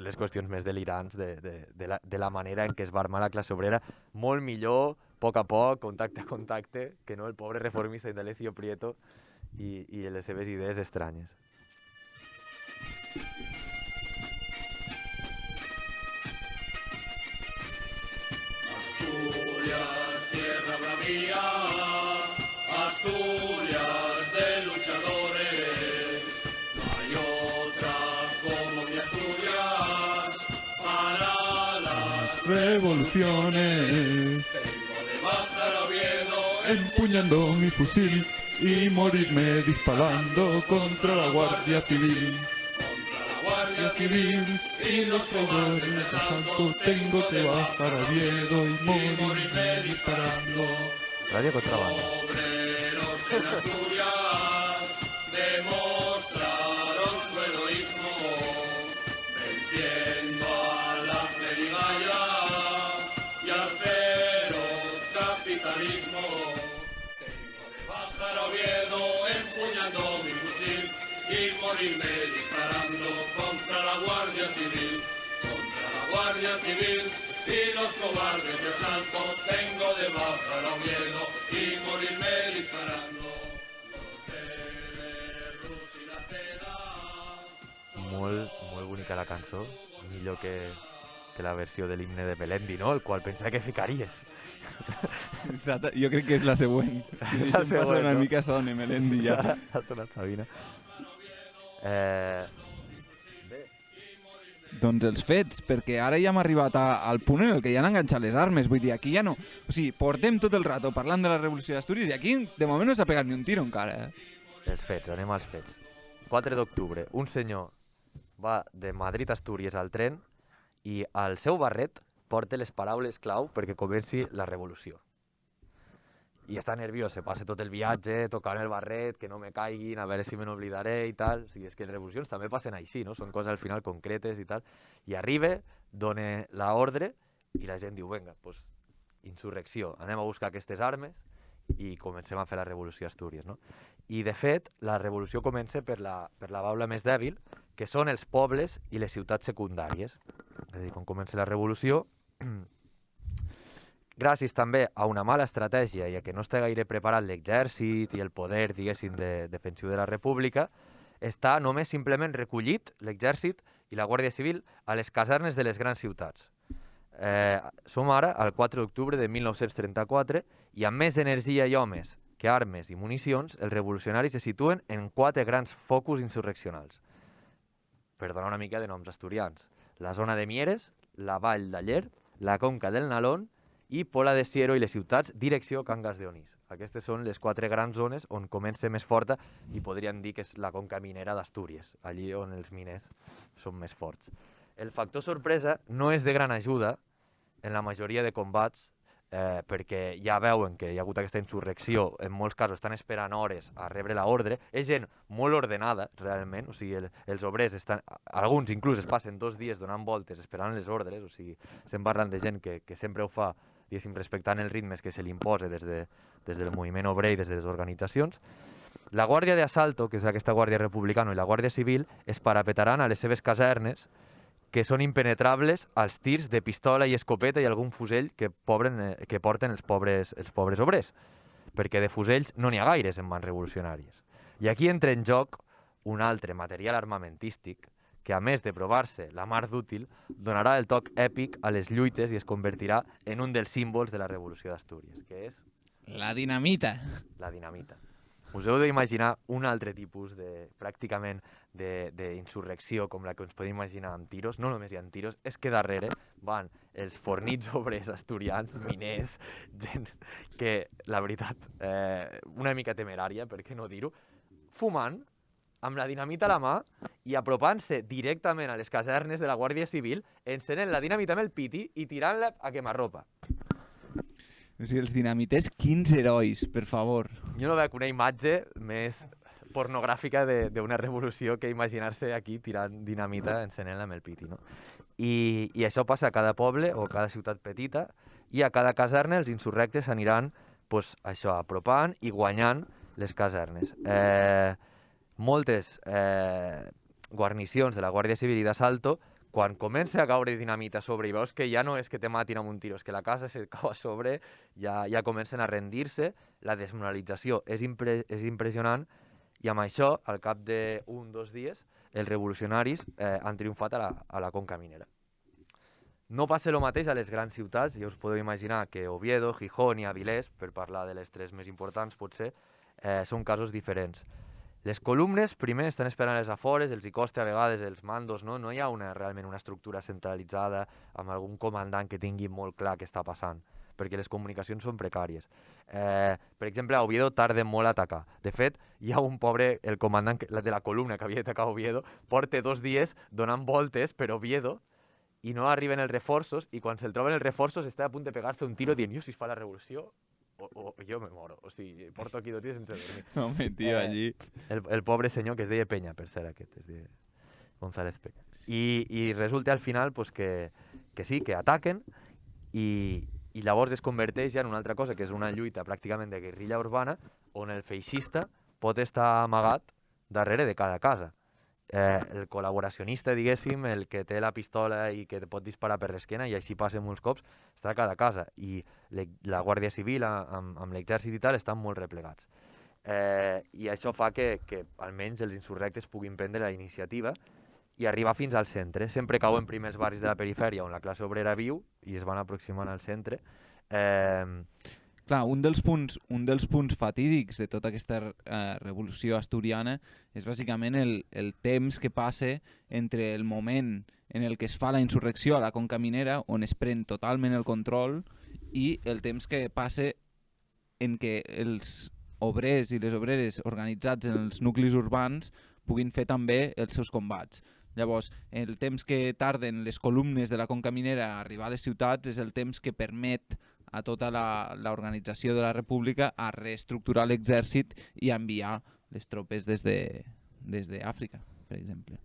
les qüestions més delirants de la manera en què es va armar la classe obrera, molt millor, a poc, contacte a contacte, que no el pobre reformista Indalecio Prieto i les seves idees estranyes. Asturias, tierra bravía, Asturias de luchadores. Revoluciones. Tengo de bajar a Oviedo empuñando mi fusil y morirme disparando contra la Guardia Civil. Contra la Guardia Civil y los cobardes de Santo. Tengo que bajar a Oviedo y morirme disparando. Radio Contrabanda. Obreros en Asturias demostraron su heroísmo venciendo a la clerigalla y al feroz capitalismo. Tengo de bajar a Oviedo empuñando mi fusil y morirme disparando contra la Guardia Civil. Contra la Guardia Civil y los cobardes de asalto, tengo de baja el Oviedo y morirme disparando. Molt bonica la cançó, millor que la versió de l'himne de Melendi, no? El qual pensava que ficaries. Jo crec que és la següent. Si deixem passar una mica sona Melendi ja. Ha sonat Sabina. Doncs els fets, perquè ara ja hem arribat al punt en el que ja han enganxat les armes. Vull dir, aquí ja no... O sigui, portem tot el rato parlant de la Revolució d'Astúries i aquí de moment no s'ha pegat ni un tiro encara. Els fets, anem als fets. 4 d'octubre, un senyor va de Madrid a Astúries al tren i al seu barret porta les paraules clau perquè comenci la revolució. I està nerviós, se passa tot el viatge tocant el barret, que no me caiguin, a veure si me n'oblidaré i tal. O sigui, és que les revolucions també passen així, no? Són coses al final concretes i tal. I arriba, dona l'ordre i la gent diu, vinga, pues, insurrecció, anem a buscar aquestes armes i comencem a fer la revolució a Astúries, no? I de fet, la revolució comença per la baula més dèbil, que són els pobles i les ciutats secundàries. És a dir, quan comença la revolució, gràcies també a una mala estratègia i a que no està gaire preparat l'exèrcit i el poder, diguéssim, defensiu de la república, està només simplement recollit l'exèrcit i la Guàrdia Civil a les casernes de les grans ciutats. Som ara al 4 d'octubre de 1934 i amb més energia i homes que armes i municions, els revolucionaris se situen en 4 grans focus insurreccionals. Per donar una mica de noms asturians. La zona de Mieres, la Vall d'Aller, la Conca del Nalón i Pola de Siero i les ciutats, direcció Cangas de Onís. Aquestes són les 4 grans zones on comença més forta i podríem dir que és la conca minera d'Astúries, allí on els miners són més forts. El factor sorpresa no és de gran ajuda en la majoria de combats perquè ja veuen que hi ha hagut aquesta insurrecció, en molts casos estan esperant hores a rebre l'ordre, és gent molt ordenada realment, o sigui, els obrers estan, alguns inclús es passen 2 dies donant voltes esperant les ordres, o sigui, estem parlant de gent que sempre ho fa, diguéssim, respectant els ritmes que se li imposa des del moviment obrer i des de les organitzacions. La Guàrdia de Asalto, que és aquesta Guàrdia Republicana, i la Guàrdia Civil es parapetaran a les seves casernes que són impenetrables als tirs de pistola i escopeta i algun fusell que porten els pobres obrers, perquè de fusells no n'hi ha gaires en mans revolucionàries. I aquí entra en joc un altre material armamentístic que, a més de provar-se la mar d'útil, donarà el toc èpic a les lluites i es convertirà en un dels símbols de la Revolució d'Astúries, que és... La dinamita. La dinamita. Us heu d'imaginar un altre tipus pràcticament d'insurrecció com la que ens podem imaginar amb tiros. No només hi ha tiros, és que darrere van els fornits obrers asturians, miners, gent que, la veritat, una mica temerària, per què no dir-ho, fumant amb la dinamita a la mà i apropant-se directament a les casernes de la Guàrdia Civil, encenent la dinamita amb el piti i tirant-la a quemarropa. O sigui, els dinamiters, quins herois, per favor. Jo no veig una imatge més pornogràfica d'una revolució que imaginar-se aquí tirant dinamita encenent-la amb el piti, no? I això passa a cada poble o cada ciutat petita i a cada caserna els insurrectes aniran això, apropant i guanyant les casernes. Moltes guarnicions de la Guàrdia Civil i d'Assalto, quan comença a caure dinamita a sobre i veus que ja no és que te matin amb un tiro, és que la casa se cau a sobre, ja comencen a rendir-se, la desmoralització és impressionant i amb això, al cap d'1 o 2 dies, els revolucionaris han triomfat a la conca minera. No passa el mateix a les grans ciutats, ja us podeu imaginar que Oviedo, Gijón i Avilés, per parlar de les 3 més importants potser, són casos diferents. Les columnes, primer, estan esperant a les afores, els hi costa a vegades els mandos, no hi ha realment una estructura centralitzada amb algun comandant que tingui molt clar què està passant, perquè les comunicacions són precàries. Per exemple, a Oviedo tarden molt a atacar. De fet, hi ha un pobre, el comandant de la columna que havia d'atacar Oviedo, porta 2 dies donant voltes per Oviedo i no arriben els reforços, i quan se'l troben els reforços està a punt de pegar-se un tiro dient, si es fa la revolució, o jo me moro, o sigui, porto aquí 2 dies sense dormir. Home, tio, allí... El pobre senyor, que es deia Peña, per ser aquest, es deia González Peña. I resulta al final que sí, que ataquen i llavors es converteix ja en una altra cosa, que és una lluita pràcticament de guerrilla urbana, on el feixista pot estar amagat darrere de cada casa. el col·laboracionista, diguéssim, el que té la pistola i que pot disparar per l'esquena, i així passa molts cops, està a cada casa. I la Guàrdia Civil amb l'exèrcit i tal estan molt replegats. I això fa que almenys els insurrectes puguin prendre la iniciativa i arribar fins al centre. Sempre cauen primers barris de la perifèria on la classe obrera viu i es van aproximant al centre. Clar, un dels punts fatídics de tota aquesta revolució asturiana és bàsicament el temps que passa entre el moment en el que es fa la insurrecció a la Conca Minera, on es pren totalment el control, i el temps que passa en què els obrers i les obreres organitzats en els nuclis urbans puguin fer també els seus combats. Llavors, el temps que tarden les columnes de la Conca Minera a arribar a les ciutats és el temps que permet a tota l'organització de la República a reestructurar l'exèrcit i a enviar les tropes des d'Àfrica, per exemple.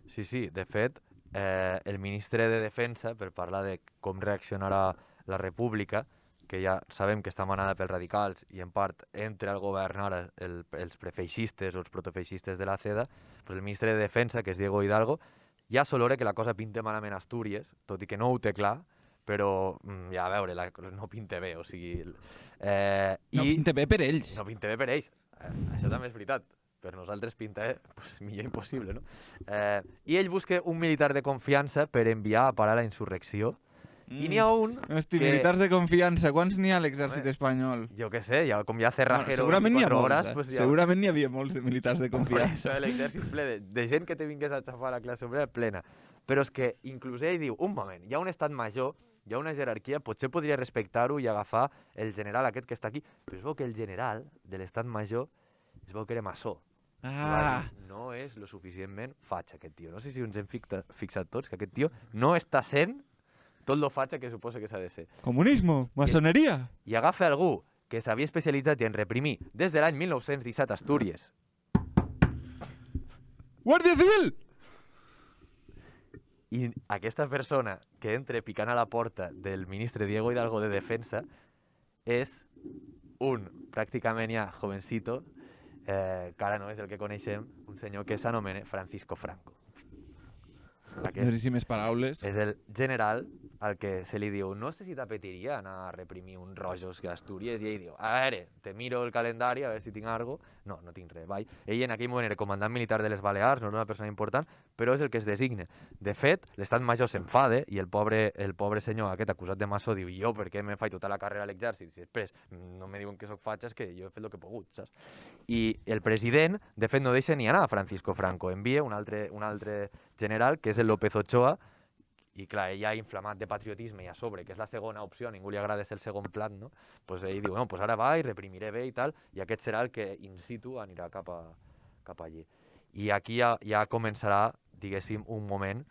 Sí, de fet, el ministre de Defensa, per parlar de com reaccionarà la República, que ja sabem que està manada pels radicals i en part entra al govern ara els prefeixistes o els protofeixistes de la CEDA, el ministre de Defensa, que és Diego Hidalgo, ja s'olora que la cosa pinta malament a Astúries, tot i que no ho té clar, però ja a veure, no pinta bé, o sigui... No pinta bé per ells. No pinta bé per ells, això també és veritat. Per nosaltres pinta millor impossible, no? I ell busca un militar de confiança per enviar a parar la insurrecció. I n'hi ha un... Hosti, militars de confiança, quants n'hi ha a l'exèrcit espanyol? Jo què sé, com hi ha cerrajeros segurament n'hi ha molts, hores... Segurament n'hi havia molts de militars de confiança. L'exèrcit ple de gent que te vingués a xafar la classe obrera plena. Però és que inclús ell diu, un moment, hi ha un estat major, hi ha una jerarquia, potser podria respectar-ho i agafar el general aquest que està aquí, però es veu que el general de l'estat major es veu que era maçó. No és lo suficientment faig aquest tio. No sé si ens hem fixat tots que aquest tio no està sent tot lo fatxa que suposa que s'ha de ser. Comunismo, maçoneria. I agafa algú que s'havia especialitzat en reprimir des de l'any 1917 a Astúries. Guàrdia Civil! I aquesta persona que entra picant a la porta del ministre Diego Hidalgo de Defensa és un pràcticament ja jovencito, que ara no és el que coneixem, un senyor que s'anomena Francisco Franco. Boníssimes paraules. És el general al que se li diu no sé si t'apetiria anar a reprimir uns rojos que Astúries, i ell diu, a veure, te miro el calendari a veure si tinc alguna cosa. No tinc res, vai. Ell en aquell moment era comandant militar de les Balears, no era una persona important, però és el que es designa. De fet, l'estat major s'enfada i el pobre senyor aquest acusat de maçó diu, jo per què me faig tota la carrera a l'exèrcit? Si després no me diuen que soc fatxa, és que jo he fet el que he pogut, saps? I el president, de fet, no deixa ni anar a Francisco Franco, envia un altre general, que és el López Ochoa, i clar, ell ja inflamat de patriotisme i a sobre, que és la segona opció, a ningú li agrada ser el segon plat, no? Pues ell diu, no, pues ara va i reprimiré bé i tal, i aquest serà el que in situ anirà cap allí. I aquí ja començarà, diguéssim, un moment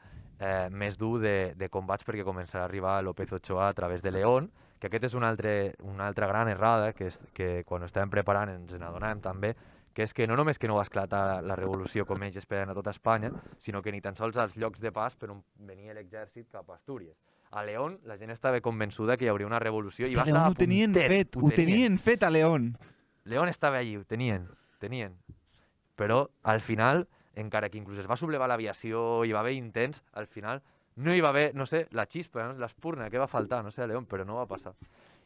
més dur de combats, perquè començarà a arribar López Ochoa a través de León, que aquest és una altra gran errada, que quan ho estàvem preparant ens n'adonàvem també, que és que no només que no va esclatar la revolució com ells esperen a tota Espanya, sinó que ni tan sols als llocs de pas per on venia l'exèrcit cap a Astúries. A León la gent estava convençuda que hi hauria una revolució i va estar a puntet. Ho tenien fet a León. León estava allí, ho tenien. Però al final, encara que inclús es va sublevar l'aviació i va haver intents, al final no hi va haver, no sé, la xispa, l'espurna, que va faltar, no sé, a León, però no va passar.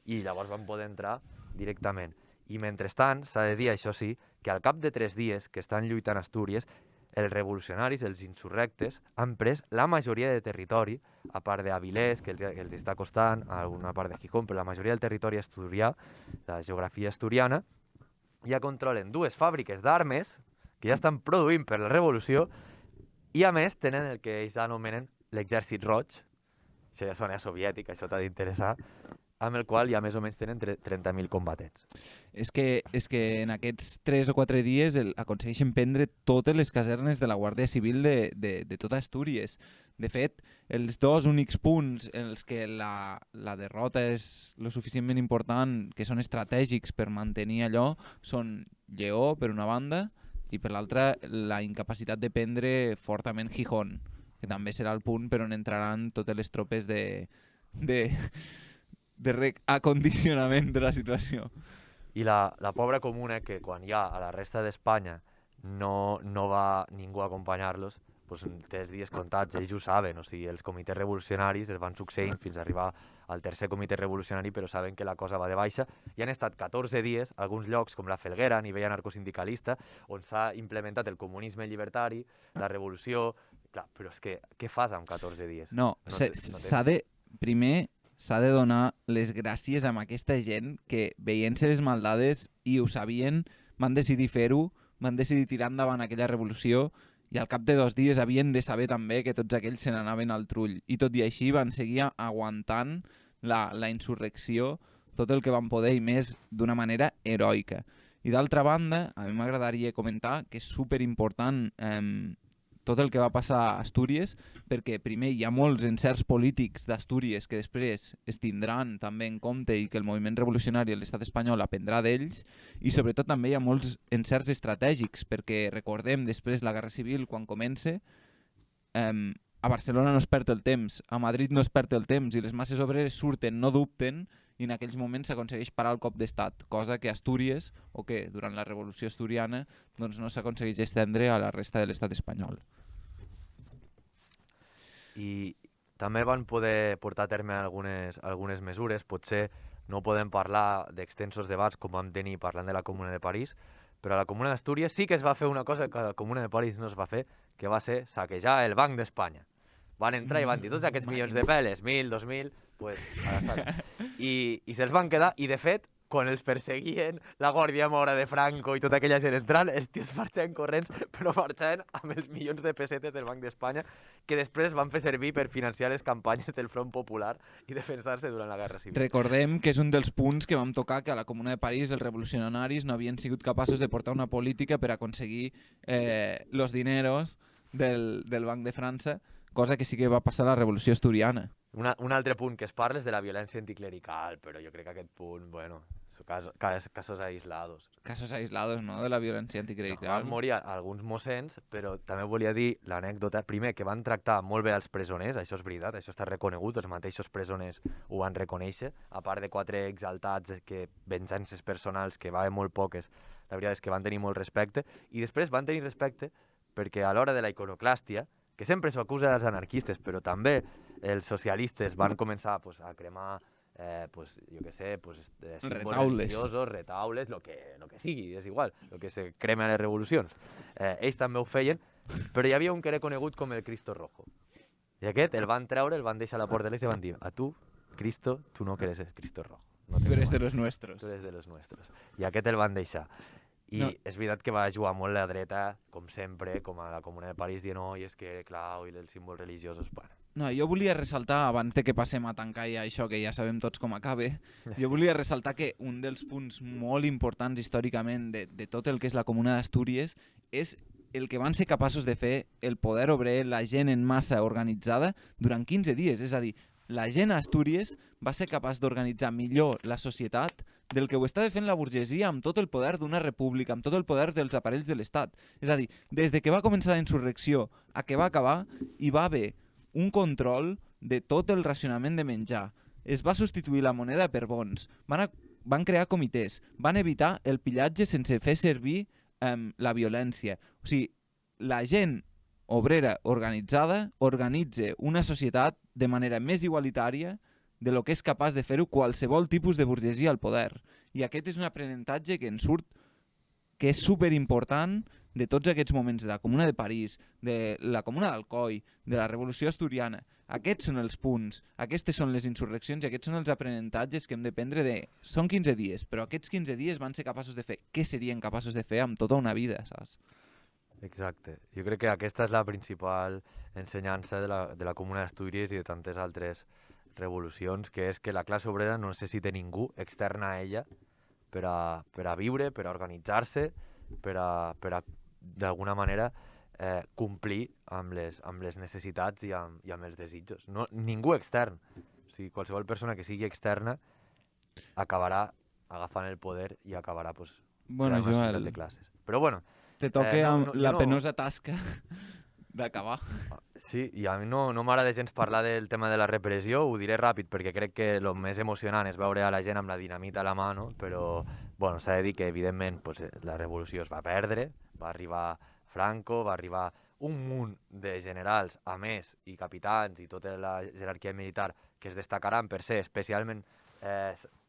I llavors van poder entrar directament. I mentrestant, s'ha de dir, això sí, que al cap de 3 dies que estan lluitant a Astúries, els revolucionaris, els insurrectes, han pres la majoria de territori, a part d'Avilés, que els està costant, alguna part de Gijón, però la majoria del territori asturià, la geografia asturiana, ja controlen 2 fàbriques d'armes que ja estan produint per la revolució i a més tenen el que ells anomenen l'exèrcit roig, això ja sona soviètic, això t'ha d'interessar, amb el qual ja més o menys tenen 30.000 combatents. És que en aquests 3 o 4 dies aconsegueixen prendre totes les casernes de la Guàrdia Civil de tota Astúries. De fet, els 2 únics punts en els que la derrota és lo suficientment important, que són estratègics per mantenir allò, són Lleó, per una banda, i per l'altra la incapacitat de prendre fortament Gijón, que també serà el punt per on entraran totes les tropes de reacondicionament de la situació. I la pobra comuna, que quan ja a la resta d'Espanya no va ningú a acompanyar-los, doncs té els dies comptats, ells ho saben, o sigui, els comitès revolucionaris es van succeint fins a arribar al tercer comitè revolucionari, però saben que la cosa va de baixa, i han estat 14 dies, alguns llocs com la Felguera, a nivell anarcosindicalista, on s'ha implementat el comunisme llibertari, la revolució. Clar, però és que què fas amb 14 dies? Primer s'ha de donar les gràcies a aquesta gent que, veient-se les maldades i ho sabien, van decidir fer-ho, van decidir tirar endavant aquella revolució, i al cap de 2 dies havien de saber també que tots aquells se n'anaven al trull. I tot i així van seguir aguantant la insurrecció tot el que van poder, i més d'una manera heroica. I d'altra banda, a mi m'agradaria comentar que és superimportant tot el que va passar a Astúries, perquè primer hi ha molts encerts polítics d'Astúries que després es tindran també en compte i que el moviment revolucionari a l'estat espanyol aprendrà d'ells, i sobretot també hi ha molts encerts estratègics, perquè recordem després la Guerra Civil quan comença, a Barcelona no es perd el temps, a Madrid no es perd el temps, i les masses obreres surten, no dubten, i en aquells moments s'aconsegueix parar el cop d'estat, cosa que a Astúries, o que durant la Revolució Asturiana, doncs no s'aconsegueix estendre a la resta de l'estat espanyol. I també van poder portar a terme algunes mesures, potser no podem parlar d'extensos debats com vam tenir parlant de la Comuna de París, però a la Comuna d'Astúries sí que es va fer una cosa que a la Comuna de París no es va fer, que va ser saquejar el Banc d'Espanya. Van entrar i van dir, tots aquests milions de peles, 1.000, 2.000, pues a la saca. I se'ls van quedar, i de fet, quan els perseguien la Guàrdia Mora de Franco i tota aquella gent entrant, els tios marxaven corrents, però marxaven amb els milions de pessetes del Banc d'Espanya, que després van fer servir per financiar les campanyes del Front Popular i defensar-se durant la Guerra Civil. Recordem que és un dels punts que vam tocar, que a la Comuna de París els revolucionaris no havien sigut capaços de portar una política per aconseguir los dineros del Banc de França, cosa que sí que va passar a la Revolució Asturiana. Un altre punt que es parla és de la violència anticlerical, però jo crec que aquest punt, bueno, casos aislados. Casos aislados, no?, de la violència anticlerical. Van morir alguns mossens, però també volia dir l'anècdota, primer, que van tractar molt bé els presoners, això és veritat, això està reconegut, els mateixos presoners ho van reconèixer, a part de 4 exaltats que venjances personals, que va haver molt poques, la veritat és que van tenir molt respecte, i després van tenir respecte perquè a l'hora de la iconoclàstia, que sempre s'acusa dels anarquistes, però també els socialistes van començar a cremar, jo què sé, símbols religiosos, retaules, el que sigui, és igual, el que se crema a les revolucions. Ells també ho feien, però hi havia un que era conegut com el Cristo Rojo. I aquest el van treure, el van deixar a la porta de l'Eix i van dir, a tu, Cristo, tu no eres el Cristo Rojo. Tu eres de los nuestros. Tu eres de los nuestros. I aquest el van deixar. I és veritat que va jugar molt la dreta, com sempre, com a la Comuna de París, dient, oi, és que, clar, i els símbols religiosos, bueno. No, jo volia ressaltar, abans de que passem a tancar ja això, que ja sabem tots com acabe, jo volia ressaltar que un dels punts molt importants històricament de tot el que és la Comuna d'Astúries és el que van ser capaços de fer el poder obrer, la gent en massa organitzada, durant 15 dies. És a dir, la gent a Astúries va ser capaç d'organitzar millor la societat del que ho estava fent la burgesia amb tot el poder d'una república, amb tot el poder dels aparells de l'Estat. És a dir, des de que va començar la insurrecció a que va acabar, hi va haver un control de tot el racionament de menjar. Es va substituir la moneda per bons, van crear comitès, van evitar el pillatge sense fer servir la violència. O sigui, la gent obrera organitzada organitza una societat de manera més igualitària de lo que és capaç de fer-ho qualsevol tipus de burgesia al poder. I aquest és un aprenentatge que ens surt, que és superimportant de tots aquests moments de la Comuna de París, de la Comuna d'Alcoi, de la Revolució Asturiana. Aquests són els punts, aquestes són les insurreccions i aquests són els aprenentatges que hem de prendre de... Són 15 dies, però aquests 15 dies van ser capaços de fer. Què serien capaços de fer amb tota una vida, saps? Exacte. Jo crec que aquesta és la principal ensenyança de la Comuna d'Astúries i de tantes altres revolucions, que és que la classe obrera no necessita ningú extern a ella per a viure, per a organitzar-se, per a d'alguna manera complir amb les necessitats i amb els desitjos. No, ningú extern. O sigui, qualsevol persona que sigui externa acabarà agafant el poder i acabarà creant una societat de classes. Però bueno... Te toca la penosa tasca d'acabar. Sí, i a mi no m'agrada gens parlar del tema de la repressió, ho diré ràpid perquè crec que el més emocionant és veure a la gent amb la dinamita a la mà, no? Però bueno, s'ha de dir que evidentment la revolució es va perdre, Va arribar Franco, va arribar un munt de generals, a més, i capitans i tota la jerarquia militar que es destacaran per ser especialment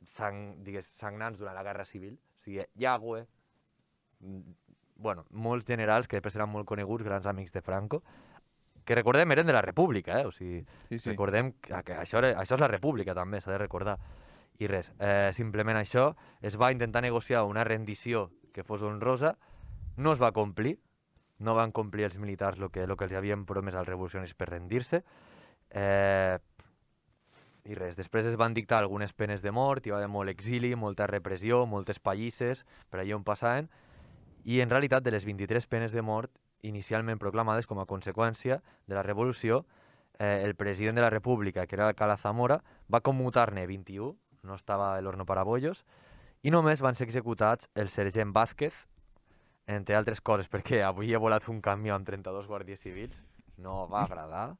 sagnants durant la Guerra Civil. O sigui, Yagüe, molts generals que després seran molt coneguts, grans amics de Franco, que recordem eren de la República, o sigui, recordem que això és la República també, s'ha de recordar. I res, simplement això, es va intentar negociar una rendició que fos honrosa, no es va complir, no van complir els militars el que els havien promès als revolucionaris per rendir-se, i res, després es van dictar algunes penes de mort, hi va haver molt exili, molta repressió, moltes pallisses per allà on passaven, i en realitat de les 23 penes de mort inicialment proclamades com a conseqüència de la revolució, el president de la República, que era Cala Zamora, va commutar-ne 21, no estava el horno para bollos, i només van ser executats el sergent Vázquez, entre altres coses, perquè avui he volat un camió amb 32 guàrdies civils, no va agradar.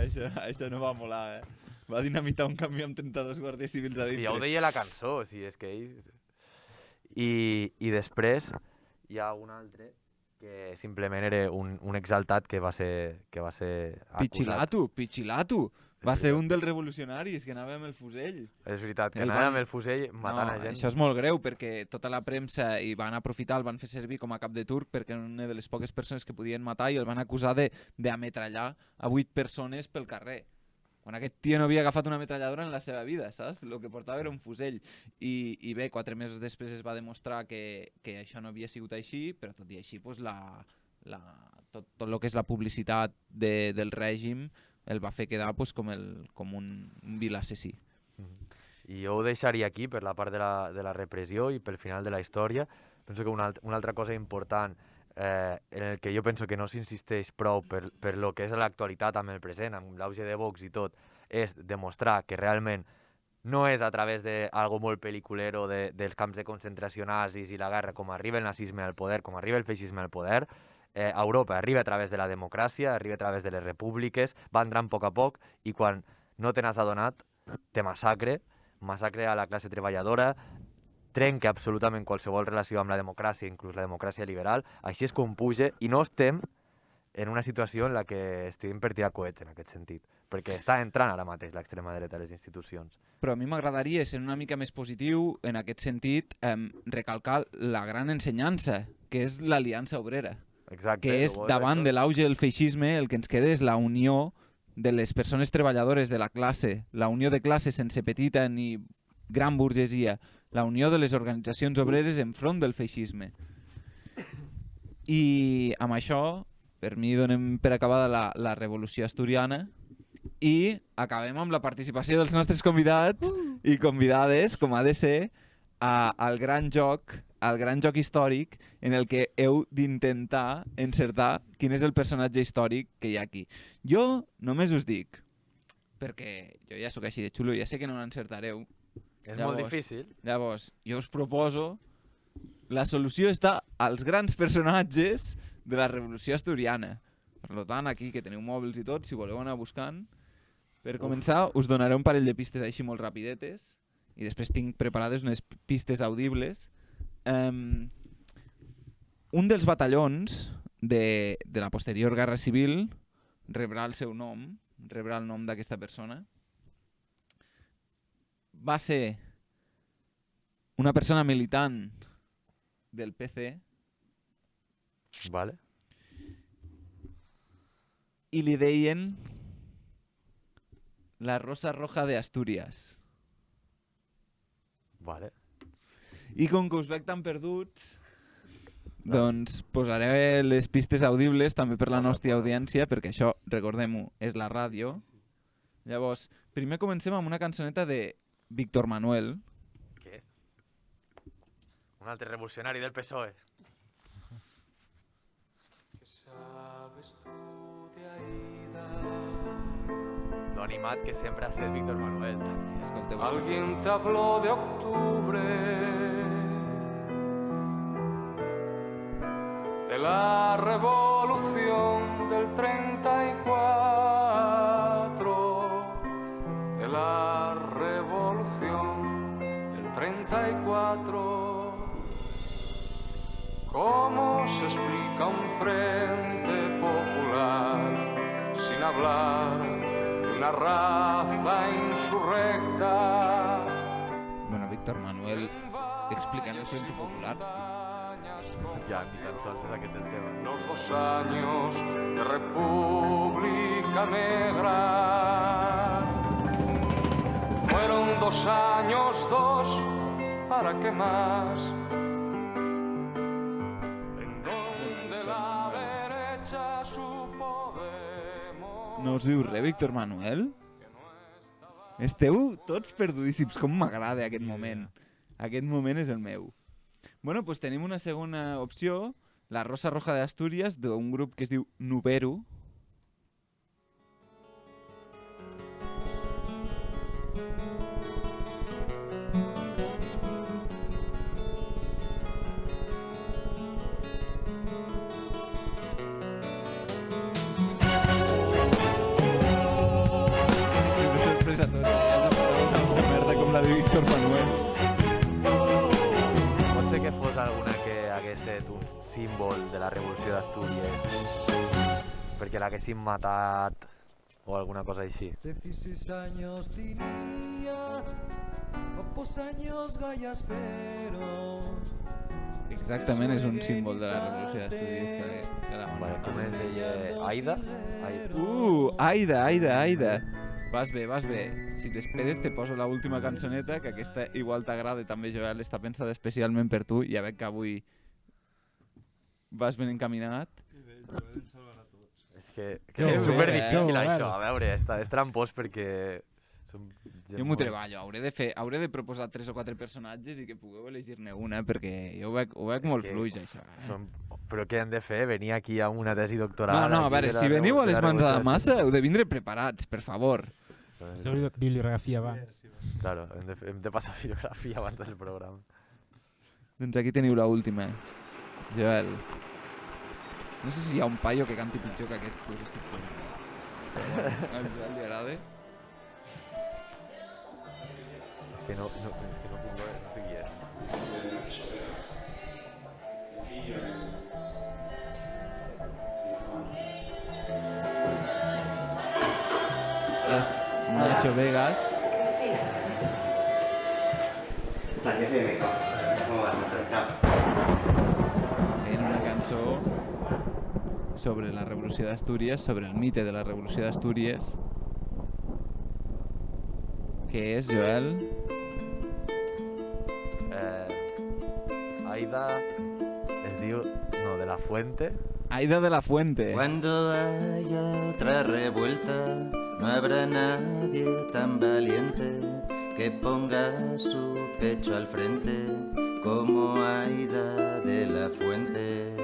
Això no va molar, Va dinamitar un camió amb 32 guàrdies civils a dintre. Ja ho deia la cançó, o sigui, és que ells... I després hi ha un altre que simplement era un exaltat que va ser acusat. Pichilato! Va ser un dels revolucionaris que anava amb el fusell. És veritat, que anava amb el fusell matant a gent. Això és molt greu perquè tota la premsa hi van aprofitar, el van fer servir com a cap de turc perquè era una de les poques persones que podien matar i el van acusar d'ametrallar a 8 persones pel carrer. Quan aquest tio no havia agafat una ametralladora en la seva vida, saps? El que portava era un fusell. I bé, 4 mesos després es va demostrar que això no havia sigut així, però tot i així tot el que és la publicitat del règim el va fer quedar com un vil assassí. I jo ho deixaria aquí per la part de la repressió i pel final de la història. Penso que una altra cosa important en el que jo penso que no s'insisteix prou per lo que és l'actualitat amb el present, amb l'auge de Vox i tot, és demostrar que realment no és a través d'algo molt pel·liculero dels camps de concentració nazis i la guerra com arriba el nazisme al poder, com arriba el feixisme al poder. Europa arriba a través de la democràcia, arriba a través de les repúbliques, va entrant a poc i quan no te n'has adonat te massacre a la classe treballadora, trenca absolutament qualsevol relació amb la democràcia, inclús la democràcia liberal, així es compuja i no estem en una situació en la que estem per tirar coets en aquest sentit, perquè està entrant ara mateix l'extrema dreta a les institucions. Però a mi m'agradaria ser una mica més positiu en aquest sentit, recalcar la gran ensenyança, que és l'aliança obrera. Exacte, que és davant de l'auge del feixisme el que ens queda és la unió de les persones treballadores de la classe, la unió de classe sense petita ni gran burgesia, la unió de les organitzacions obreres enfront del feixisme. I amb això, per mi donem per acabada la revolució asturiana i acabem amb la participació dels nostres convidats i convidades, com ha de ser, al gran joc històric en el que heu d'intentar encertar quin és el personatge històric que hi ha aquí. Jo només us dic, perquè jo ja sóc així de xulo, ja sé que no l'encertareu. És molt difícil. Llavors, jo us proposo, la solució està als grans personatges de la revolució asturiana. Per tant, aquí que teniu mòbils i tot, si voleu anar buscant, per començar us donaré un parell de pistes així molt rapidetes i després tinc preparades unes pistes audibles. Un dels batallons de la posterior Guerra Civil rebrà el seu nom, rebrà el nom d'aquesta persona. Va ser una persona militant del PC. Vale. I li deien la Rosa Roja de Astúries. Vale. I com que us veig tan perduts, doncs posaré les pistes audibles també per la nostra audiència, perquè això, recordem-ho, és la ràdio. Llavors, primer comencem amb una cançoneta de Víctor Manuel. Què? Un altre revolucionari del PSOE. ¿Qué sabes tú de Aida? Lo animat que sempre ha sido Víctor Manuel. Alguien te habló de octubre, de la revolución del 34, de la revolución del 34. ¿Cómo se explica un frente popular sin hablar de una raza insurrecta? Bueno, Víctor Manuel explicant el Frente Popular. Ja, ni tan sols és aquest el tema. Los 2 años de República Negra fueron 2 años, 2, ¿para qué más? En donde la derecha supo demostrar. No us diu res, Víctor Manuel? Esteu tots perdudíssims, com m'agrada aquest moment. Aquest moment és el meu. Bueno, doncs tenim una segona opció, la Rosa Roja d'Astúries, d'un grup que es diu Nubero. Ens ha sorprès a tots, ja ens ha sorprès una merda com la de Víctor Manuel. Pot ser que fos alguna que hagués estat un símbol de la revolució d'Astúries perquè l'haguessin matat o alguna cosa així. 16 años tenía, pocos años gallaspero. Exactament, és un símbol de la revolució d'Astúries que la Vale, com es deia? Aida? Aida. Vas bé. Si t'esperes te poso l'última cançoneta, que aquesta igual t'agrada també, Joel, està pensada especialment per tu, ja veig que avui vas ben encaminat. És que és superdifícil això, a veure, és trampós perquè... Jo m'ho treballo, hauré de proposar 3 o 4 personatges i que pugueu elegir-ne una, perquè jo ho veig molt fluix, això. Però què hem de fer? Venir aquí a una tesi doctoral? No, a veure, si veniu a les mans de la massa, heu de vindre preparats, per favor. Feu bibliografia abans. Claro, hem de passar bibliografia abans del programa. Doncs aquí teniu l'última, Joel. No sé si hi ha un paio que canti pitjor que aquest que us estic fent. Al Joel li agrada. És que no puc veure, no sé qui és. És Nacho Vegas. En una cançó sobre la revolució d'Astúries, sobre el mite de la revolució d'Astúries. Què és, Joel? Aida es diu... No, de la Fuente. Aida de la Fuente. Cuando haya otra revuelta, no habrá nadie tan valiente que ponga su pecho al frente como Aida de la Fuente.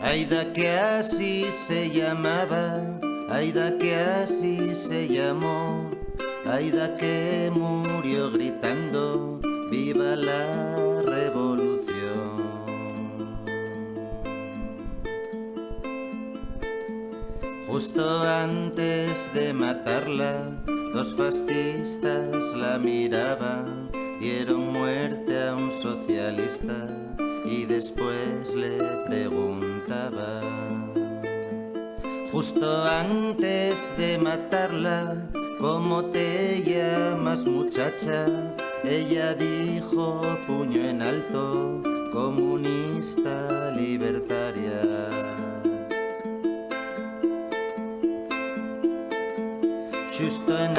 Aida que así se llamaba, Aida que así se llamó, Aida que murió gritando ¡viva la revolución! Justo antes de matarla, los fascistas la miraban, dieron muerte a un socialista y después le preguntaban. Justo antes de matarla, ¿cómo te llamas, muchacha? Ella dijo, puño en alto, comunista libertaria. Justo en